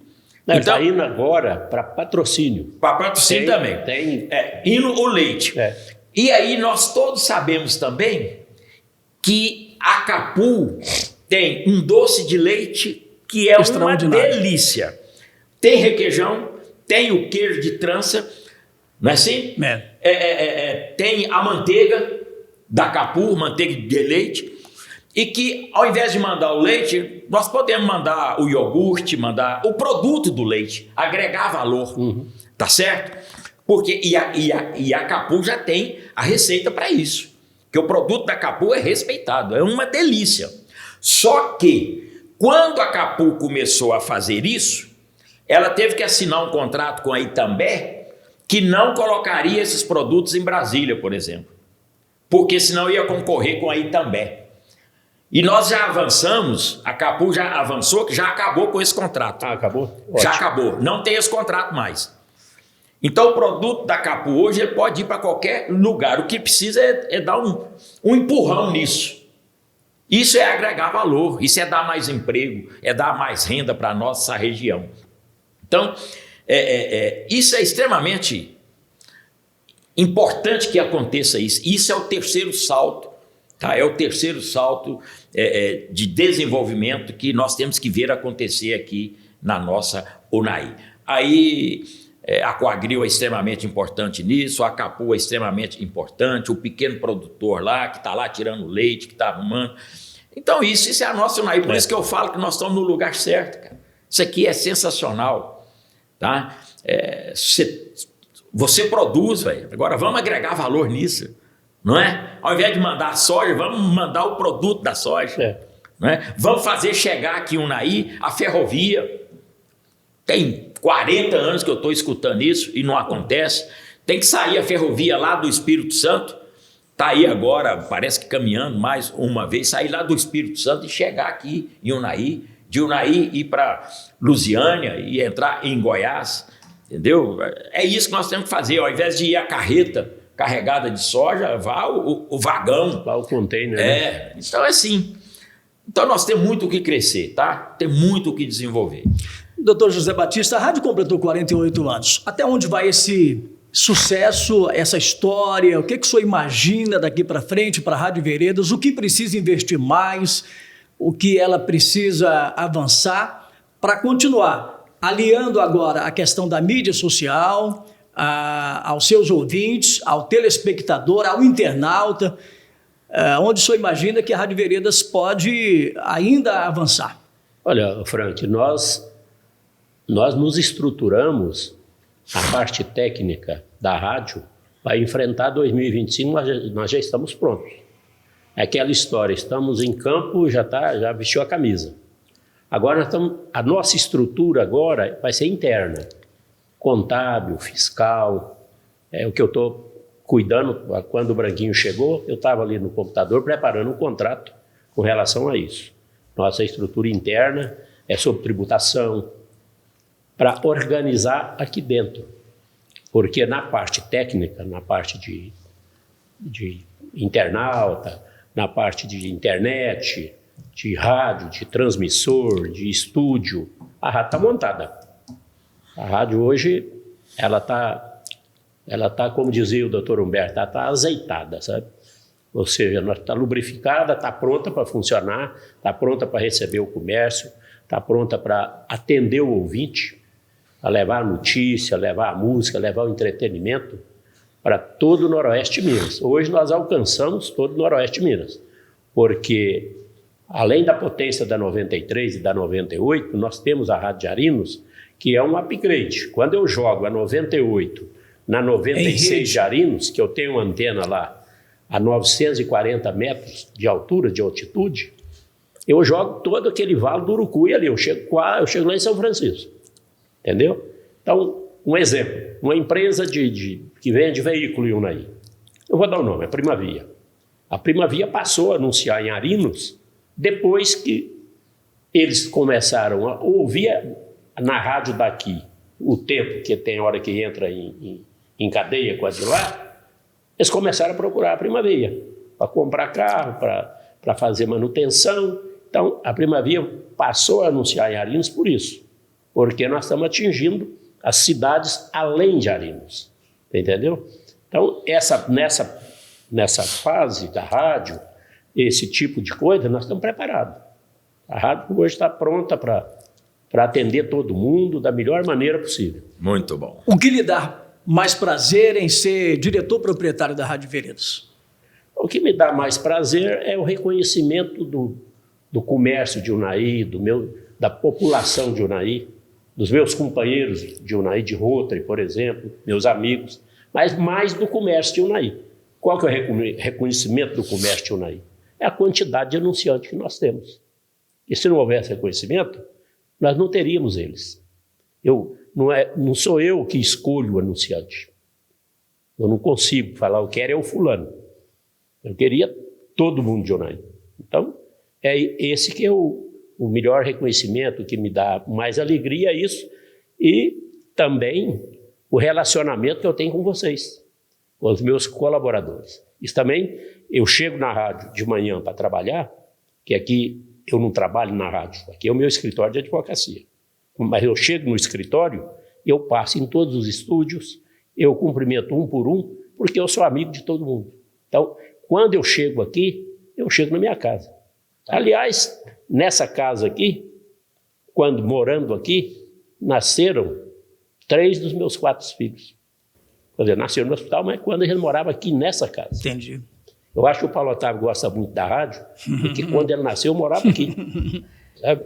Então, está indo agora para Patrocínio.
Para Patrocínio também. Indo o leite. E aí nós todos sabemos também que a Capu tem um doce de leite que é uma delícia. Tem requeijão, tem o queijo de trança, não é assim? Tem a manteiga da Capu, manteiga de leite, e que ao invés de mandar o leite, nós podemos mandar o iogurte, mandar o produto do leite, agregar valor, tá certo? Porque e a Capu já tem a receita para isso, que o produto da Capu é respeitado, é uma delícia. Só que quando a Capu começou a fazer isso, ela teve que assinar um contrato com a Itambé que não colocaria esses produtos em Brasília, por exemplo, porque senão ia concorrer com a Itambé. E nós já avançamos, a Capu já avançou, que já acabou com esse contrato.
Acabou? Ótimo.
Já acabou, não tem esse contrato mais. Então o produto da Capu hoje ele pode ir para qualquer lugar, o que precisa é dar um empurrão nisso. Isso é agregar valor, isso é dar mais emprego, é dar mais renda para a nossa região. Então, isso é extremamente importante que aconteça isso. Isso é o terceiro salto, tá? É o terceiro salto de desenvolvimento que nós temos que ver acontecer aqui na nossa Unaí. Aí a Coagril é extremamente importante nisso, a Capu é extremamente importante, o pequeno produtor lá, que está lá tirando leite, que está arrumando. Então isso é a nossa Unaí. Por isso que eu falo que nós estamos no lugar certo, cara. Isso aqui é sensacional. Tá? Você produz, véio. Agora vamos agregar valor nisso, não é? Ao invés de mandar a soja, vamos mandar o produto da soja, não é? Vamos fazer chegar aqui em Unaí a ferrovia. Tem 40 anos que eu estou escutando isso e não acontece. Tem que sair a ferrovia lá do Espírito Santo, está aí agora, parece que caminhando mais uma vez, sair lá do Espírito Santo e chegar aqui em Unaí, de Unaí ir para Lusiânia e entrar em Goiás, entendeu? É isso que nós temos que fazer, ao invés de ir a carreta carregada de soja, vá o vagão.
Vá o container.
Então é assim. Então nós temos muito o que crescer, tá? Tem muito o que desenvolver.
Doutor José Batista, a rádio completou 48 anos. Até onde vai esse sucesso, essa história? O que o senhor imagina daqui para frente para a Rádio Veredas? O que precisa investir mais? O que ela precisa avançar para continuar aliando agora a questão da mídia social aos seus ouvintes, ao telespectador, ao internauta, onde o senhor imagina que a Rádio Veredas pode ainda avançar?
Olha, Frank, nós nos estruturamos, a parte técnica da rádio, para enfrentar 2025, nós já estamos prontos. É aquela história, estamos em campo, já vestiu a camisa. Agora a nossa estrutura agora vai ser interna, contábil, fiscal, é o que eu estou cuidando. Quando o Branquinho chegou, eu estava ali no computador preparando um contrato com relação a isso. Nossa estrutura interna é sobre tributação, para organizar aqui dentro. Porque na parte técnica, na parte de internauta, na parte de internet, de rádio, de transmissor, de estúdio, a rádio está montada. A rádio hoje, ela tá, como dizia o doutor Humberto, ela está azeitada, sabe? Ou seja, ela está lubrificada, está pronta para funcionar, está pronta para receber o comércio, está pronta para atender o ouvinte, a levar a notícia, levar a música, levar o entretenimento para todo o Noroeste de Minas. Hoje nós alcançamos todo o Noroeste de Minas, porque além da potência da 93 e da 98, nós temos a Rádio de Arinos, que é um upgrade. Quando eu jogo a 98 na 96 de Arinos, que eu tenho uma antena lá a 940 metros de altura, de altitude, eu jogo todo aquele vale do Urucuí ali, eu chego lá em São Francisco. Entendeu? Então, um exemplo, uma empresa que vende veículo em Unaí. Eu vou dar o nome, a Primavia. A Primavia passou a anunciar em Arinos depois que eles começaram a ouvir na rádio daqui o tempo, que tem hora que entra em cadeia com a de lá, eles começaram a procurar a Primavia para comprar carro, para fazer manutenção. Então, a Primavia passou a anunciar em Arinos por isso. Porque nós estamos atingindo as cidades além de Arinos, entendeu? Então, nessa fase da rádio, esse tipo de coisa, nós estamos preparados. A rádio hoje está pronta para atender todo mundo da melhor maneira possível.
Muito bom.
O que lhe dá mais prazer em ser diretor proprietário da Rádio Veredas?
O que me dá mais prazer é o reconhecimento do comércio de Unaí, da população de Unaí, dos meus companheiros de Unaí, de Rotary, por exemplo, meus amigos, mas mais do comércio de Unaí. Qual que é o reconhecimento do comércio de Unaí? É a quantidade de anunciantes que nós temos. E se não houvesse reconhecimento, nós não teríamos eles. Não sou eu que escolho o anunciante. Eu não consigo falar, eu quero é o fulano. Eu queria todo mundo de Unaí. Então, é esse que é o melhor reconhecimento, que me dá mais alegria, é isso, e também o relacionamento que eu tenho com vocês, com os meus colaboradores. Isso também, eu chego na rádio de manhã para trabalhar, que aqui eu não trabalho na rádio, aqui é o meu escritório de advocacia, mas eu chego no escritório, eu passo em todos os estúdios, eu cumprimento um por um, porque eu sou amigo de todo mundo. Então, quando eu chego aqui, eu chego na minha casa. Aliás, nessa casa aqui, morando aqui, nasceram 3 dos meus 4 filhos. Quer dizer, nasceram no hospital, mas quando eles moravam aqui nessa casa.
Entendi.
Eu acho que o Paulo Otávio gosta muito da rádio, porque quando ele nasceu, eu morava aqui. Sabe?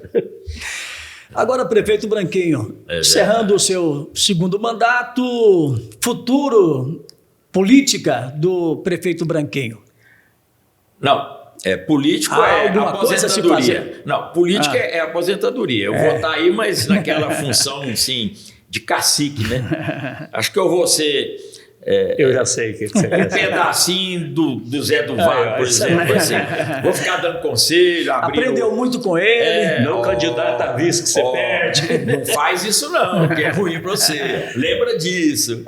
Agora, prefeito Branquinho, encerrando o seu segundo mandato, futuro política do prefeito Branquinho.
Não. Político é aposentadoria. Não, política é aposentadoria. Eu vou estar aí, mas naquela função, assim, de cacique, né? Acho que eu vou ser...
eu já sei o que você quer.
Um pedacinho do Zé do Vale, por exemplo. Assim. Vou ficar dando conselho,
aprendeu muito com ele.
Não candidato a vice que você perde.
Não faz isso não, que é ruim para você. Lembra disso.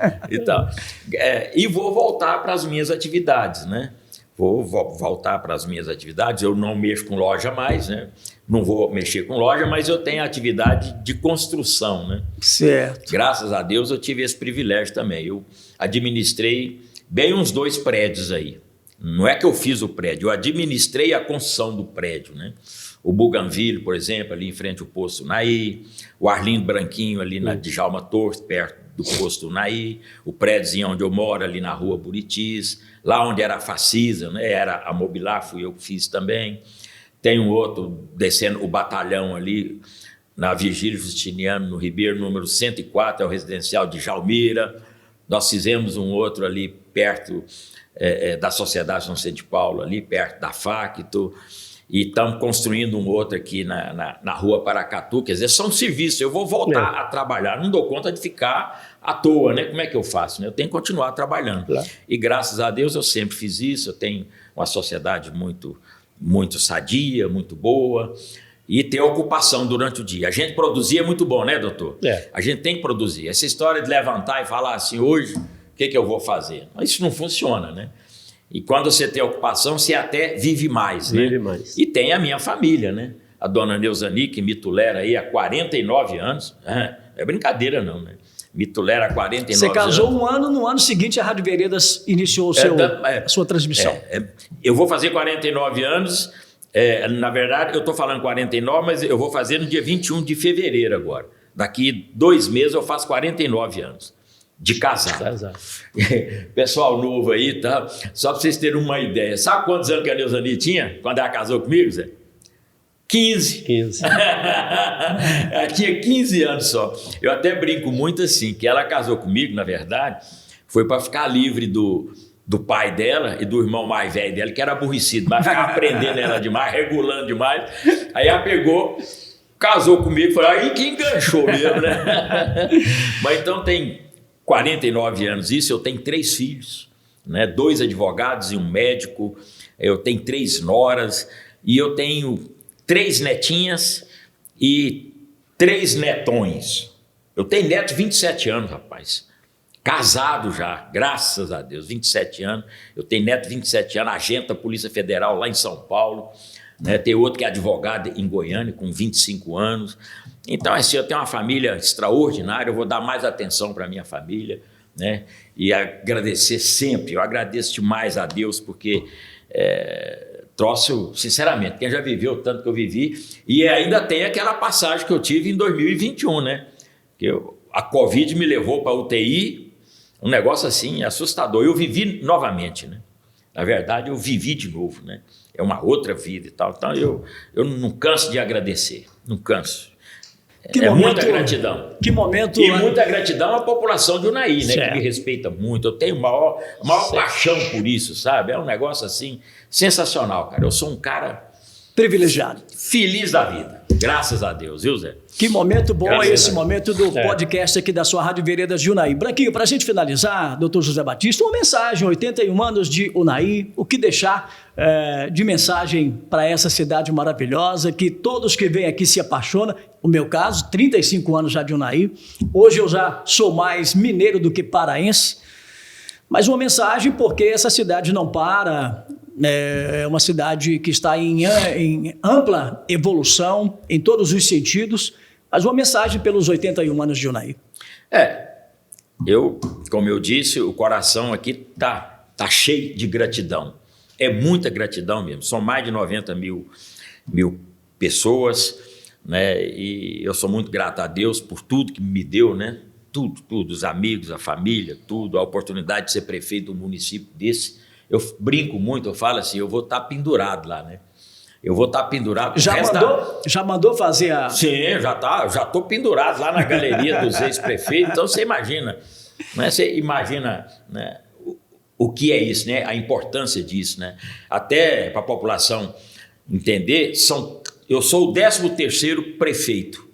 E vou voltar para as minhas atividades, né? vou voltar para as minhas atividades. Eu não mexo com loja mais, né? Não vou mexer com loja, mas eu tenho atividade de construção, né?
Certo.
Graças a Deus eu tive esse privilégio também. Eu administrei bem uns 2 prédios aí. Não é que eu fiz o prédio, eu administrei a construção do prédio, né? O Bougainville, por exemplo, ali em frente ao posto Unaí, o Arlindo Branquinho ali na Djalma Torres, perto do posto Unaí, o prédiozinho onde eu moro ali na rua Buritis, lá onde era a Facisa, né? Era a Mobilar, fui eu que fiz também. Tem um outro descendo o batalhão ali na Virgílio Justiniano, no Ribeiro, número 104, é o residencial de Jalmira. Nós fizemos um outro ali perto da Sociedade São Vicente de Paulo, ali perto da Facto, e estamos construindo um outro aqui na rua Paracatu. Quer dizer, são serviços, eu vou voltar a trabalhar, não dou conta de ficar à toa, né? Como é que eu faço? Né? Eu tenho que continuar trabalhando. Claro. E graças a Deus eu sempre fiz isso, eu tenho uma sociedade muito sadia, muito boa, e ter ocupação durante o dia. A gente produzir é muito bom, né, doutor? A gente tem que produzir. Essa história de levantar e falar assim, hoje, o que eu vou fazer? Mas isso não funciona, né? E quando você tem ocupação, você até vive mais, né? Vive mais. E tem a minha família, né? A dona Neuzani, que me tolera aí há 49 anos. É brincadeira não, né? Me tolera há 49 anos. Você
casou um ano, no ano seguinte a Rádio Veredas iniciou a sua transmissão.
Eu vou fazer 49 anos, na verdade eu estou falando 49, mas eu vou fazer no dia 21 de fevereiro agora. Daqui 2 meses eu faço 49 anos. De casado. Pessoal novo aí, tá? Só para vocês terem uma ideia. Sabe quantos anos que a Neuzani tinha quando ela casou comigo, Zé? 15. Ela tinha 15 anos só. Eu até brinco muito assim, que ela casou comigo, na verdade, foi para ficar livre do pai dela e do irmão mais velho dela, que era aborrecido, mas ficava aprendendo ela demais, regulando demais. Aí ela pegou, casou comigo, falou, aí que enganchou mesmo, né? Mas então tem 49 anos isso, eu tenho 3 filhos, né? 2 advogados e um médico, eu tenho 3 noras e eu tenho 3 netinhas e 3 netões. Eu tenho neto de 27 anos, rapaz. Casado já, graças a Deus, 27 anos. Eu tenho neto de 27 anos, agente da Polícia Federal lá em São Paulo. Né? Tem outro que é advogado em Goiânia, com 25 anos. Então, assim, eu tenho uma família extraordinária, eu vou dar mais atenção para a minha família, né? E agradecer sempre, eu agradeço demais a Deus, porque troço, sinceramente, quem já viveu tanto que eu vivi, e ainda tem aquela passagem que eu tive em 2021, né? Que a Covid me levou para a UTI, um negócio assim assustador. Eu vivi novamente, né? Na verdade, eu vivi de novo, né? É uma outra vida e tal. Então, eu não canso de agradecer, não canso. Muita gratidão.
Que momento.
E muita gratidão à população de Unaí, né? Que me respeita muito. Eu tenho maior paixão por isso, sabe? É um negócio assim sensacional, cara. Eu sou um cara
privilegiado.
Feliz da vida. Graças a Deus, viu, Zé?
Que momento bom é esse momento do podcast aqui da sua Rádio Veredas de Unaí. Branquinho, para a gente finalizar, doutor José Batista, uma mensagem, 81 anos de Unaí, o que deixar de mensagem para essa cidade maravilhosa, que todos que vêm aqui se apaixonam. O meu caso, 35 anos já de Unaí. Hoje eu já sou mais mineiro do que paraense. Mas uma mensagem porque essa cidade não para, é uma cidade que está em ampla evolução em todos os sentidos, mas uma mensagem pelos 81 anos de Unaí.
Como eu disse, o coração aqui tá cheio de gratidão. É muita gratidão mesmo, são mais de 90 mil pessoas, né? E eu sou muito grato a Deus por tudo que me deu, né? Tudo, os amigos, a família, tudo, a oportunidade de ser prefeito do município desse. Eu brinco muito, eu falo assim, eu vou estar pendurado lá, né? Eu vou estar pendurado.
Já mandou fazer a...
Sim, já estou pendurado lá na galeria dos ex-prefeitos, então você imagina, né? Você imagina, né, o que é isso, né? A importância disso, né? Até para a população entender, eu sou o 13º prefeito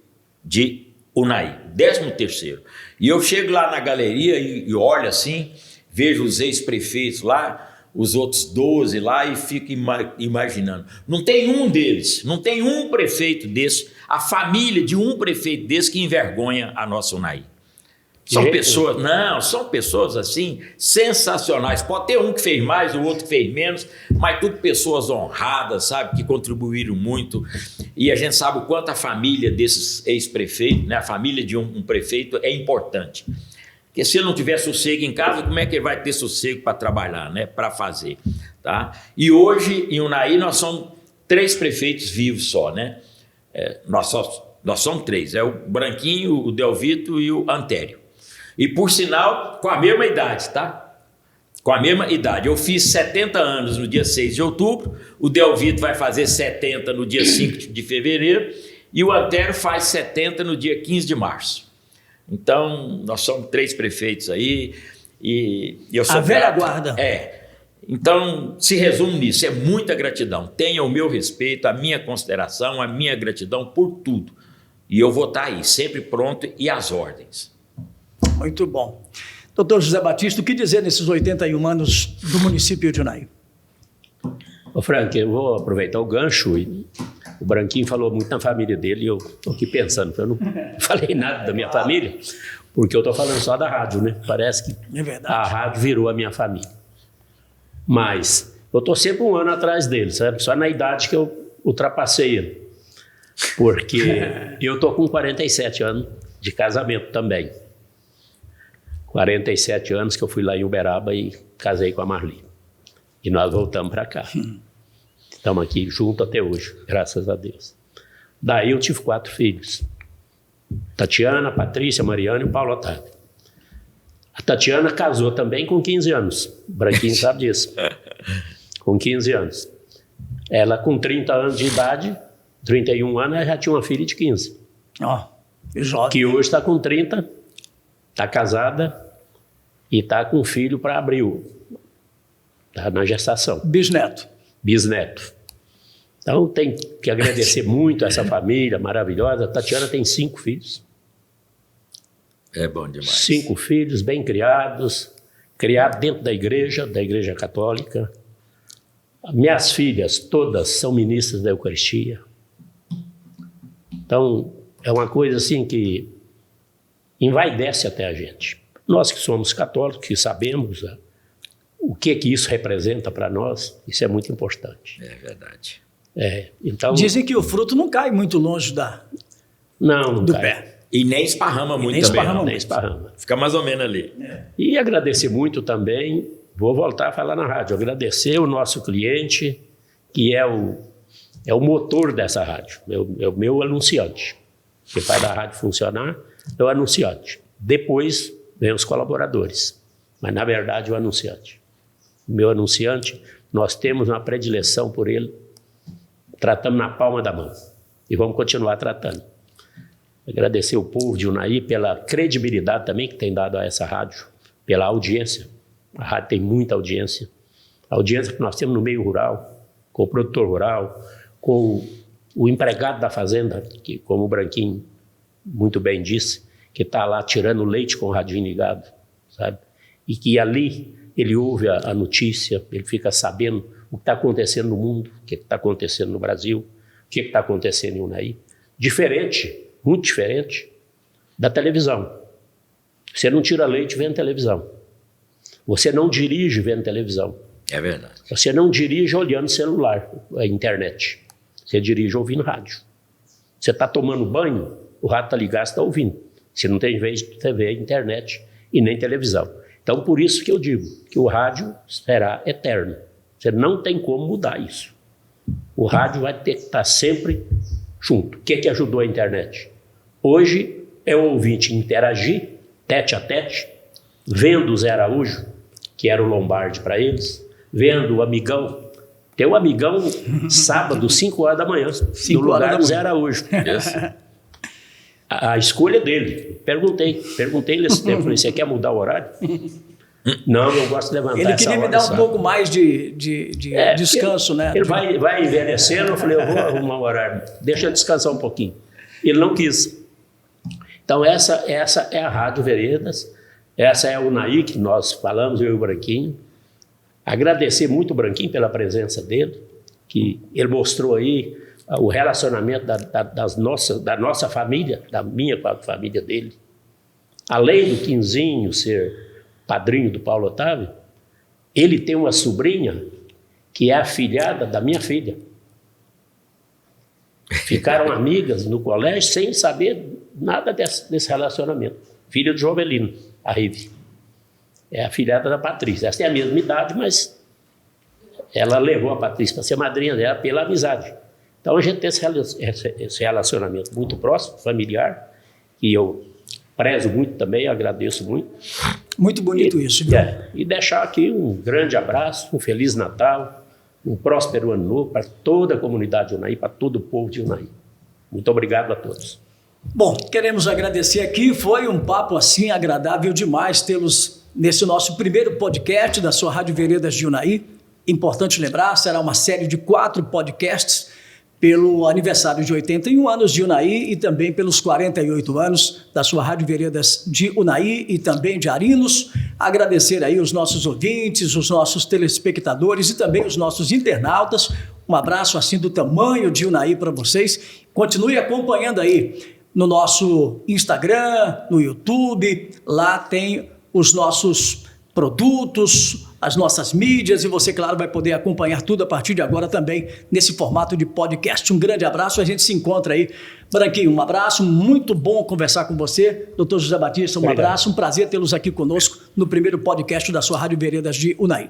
de Unaí, 13º. E eu chego lá na galeria e olho assim, vejo os ex-prefeitos lá, os outros 12 lá e fico imaginando. Não tem um deles, não tem um prefeito desse, a família de um prefeito desse que envergonha a nossa Unaí. São pessoas assim, sensacionais. Pode ter um que fez mais, o outro que fez menos, mas tudo pessoas honradas, sabe, que contribuíram muito. E a gente sabe o quanto a família desses ex-prefeitos, né, a família de um prefeito é importante. Porque se ele não tiver sossego em casa, como é que ele vai ter sossego para trabalhar, né, para fazer? Tá? E hoje, em Unai, nós somos 3 prefeitos vivos só, né? Nós somos 3, é o Branquinho, o Delvito e o Antério. E, por sinal, com a mesma idade, tá? Com a mesma idade. Eu fiz 70 anos no dia 6 de outubro, o Delvito vai fazer 70 no dia 5 de fevereiro e o Antério faz 70 no dia 15 de março. Então, nós somos 3 prefeitos aí e eu sou...
A velha guarda.
Então, se resume nisso, é muita gratidão. Tenha o meu respeito, a minha consideração, a minha gratidão por tudo. E eu vou estar aí, sempre pronto e às ordens.
Muito bom. Doutor José Batista, o que dizer nesses 81 anos do município de Unai?
Ô Frank, eu vou aproveitar o gancho. E o Branquinho falou muito na família dele e eu estou aqui pensando, eu não falei nada da minha família, porque eu estou falando só da rádio, né? Parece que a rádio virou a minha família. Mas eu estou sempre um ano atrás dele, sabe? Só na idade que eu ultrapassei ele. Porque eu estou com 47 anos de casamento também. 47 anos que eu fui lá em Uberaba e casei com a Marli. E nós voltamos para cá. Estamos aqui juntos até hoje, graças a Deus. Daí eu tive 4 filhos. Tatiana, Patrícia, Mariana e o Paulo Otávio. A Tatiana casou também com 15 anos. O Branquinho sabe disso. Com 15 anos. Ela com 30 anos de idade, 31 anos, ela já tinha uma filha de 15.
Jovem.
Que hoje está com 30, está casada e está com um filho para abril. Está na gestação.
Bisneto.
Então tem que agradecer muito essa família maravilhosa. A Tatiana tem 5 filhos.
É bom demais.
5 filhos bem criados dentro da igreja católica. Minhas filhas todas são ministras da Eucaristia. Então é uma coisa assim que envaidece até a gente. Nós que somos católicos, que sabemos o que isso representa para nós, isso é muito importante.
É verdade.
Então,
dizem que o fruto não cai muito longe do
cai.
pé.
E nem esparrama muito também.
Nem esparrama.
Fica mais ou menos ali.
E agradecer muito também, vou voltar a falar na rádio, agradecer o nosso cliente, que é o motor dessa rádio, é o meu anunciante. Que faz a rádio funcionar é o anunciante. Depois vem os colaboradores, mas na verdade o anunciante. O meu anunciante, nós temos uma predileção por ele, tratamos na palma da mão e vamos continuar tratando. Agradecer o povo de Unai pela credibilidade também que tem dado a essa rádio, pela audiência. A rádio tem muita audiência. A audiência que nós temos no meio rural, com o produtor rural, com o empregado da fazenda, que, como o Branquinho muito bem disse, que está lá tirando leite com o radinho ligado, sabe? E que ali ele ouve a notícia, ele fica sabendo o que está acontecendo no mundo, o que está acontecendo no Brasil, o que está acontecendo em Unai. Diferente, muito diferente da televisão. Você não tira leite vendo televisão. Você não dirige vendo televisão.
É verdade.
Você não dirige olhando celular, a internet. Você dirige ouvindo rádio. Você está tomando banho, o rádio está ligado, você está ouvindo. Você não tem vez de TV, internet e nem televisão. Então, por isso que eu digo que o rádio será eterno. Você não tem como mudar isso. O rádio vai ter que estar sempre junto. O que ajudou a internet? Hoje é o ouvinte interagir, tete a tete, vendo o Zé Araújo, que era o Lombardi para eles, vendo o amigão. Tem um amigão sábado, 5 horas da manhã, no lugar do Zé Araújo. A escolha dele. Perguntei nesse tempo, falei, você quer mudar o horário? Não, eu gosto de levantar
ele
essa hora.
Ele queria me dar um pouco mais de descanso, né?
Ele vai envelhecendo, eu falei, eu vou arrumar o horário, deixa eu descansar um pouquinho. Ele não quis. Então essa é a Rádio Veredas, essa é a Unai que nós falamos, eu e o Branquinho. Agradecer muito o Branquinho pela presença dele, que ele mostrou aí o relacionamento da nossa família, da minha família dele, além do Quinzinho ser padrinho do Paulo Otávio, ele tem uma sobrinha que é afilhada da minha filha. Ficaram amigas no colégio sem saber nada desse relacionamento. Filha do Jovelino, a Rive. É afilhada da Patrícia. Essa tem a mesma idade, mas ela levou a Patrícia para ser madrinha dela pela amizade. Então a gente tem esse relacionamento muito próximo, familiar, que eu prezo muito também, agradeço muito.
Muito bonito isso, viu?
E deixar aqui um grande abraço, um Feliz Natal, um próspero Ano Novo para toda a comunidade de Unai, para todo o povo de Unai. Muito obrigado a todos.
Bom, queremos agradecer aqui, foi um papo assim agradável demais tê-los nesse nosso primeiro podcast da sua Rádio Veredas de Unai. Importante lembrar, será uma série de 4 podcasts pelo aniversário de 81 anos de Unai e também pelos 48 anos da sua Rádio Veredas de Unai e também de Arinos. Agradecer aí os nossos ouvintes, os nossos telespectadores e também os nossos internautas. Um abraço assim do tamanho de Unai para vocês. Continue acompanhando aí no nosso Instagram, no YouTube. Lá tem os nossos produtos, as nossas mídias e você, claro, vai poder acompanhar tudo a partir de agora também nesse formato de podcast. Um grande abraço, a gente se encontra aí. Branquinho, um abraço, muito bom conversar com você. Doutor José Batista, um abraço, um prazer tê-los aqui conosco no primeiro podcast da sua Rádio Veredas de Unai.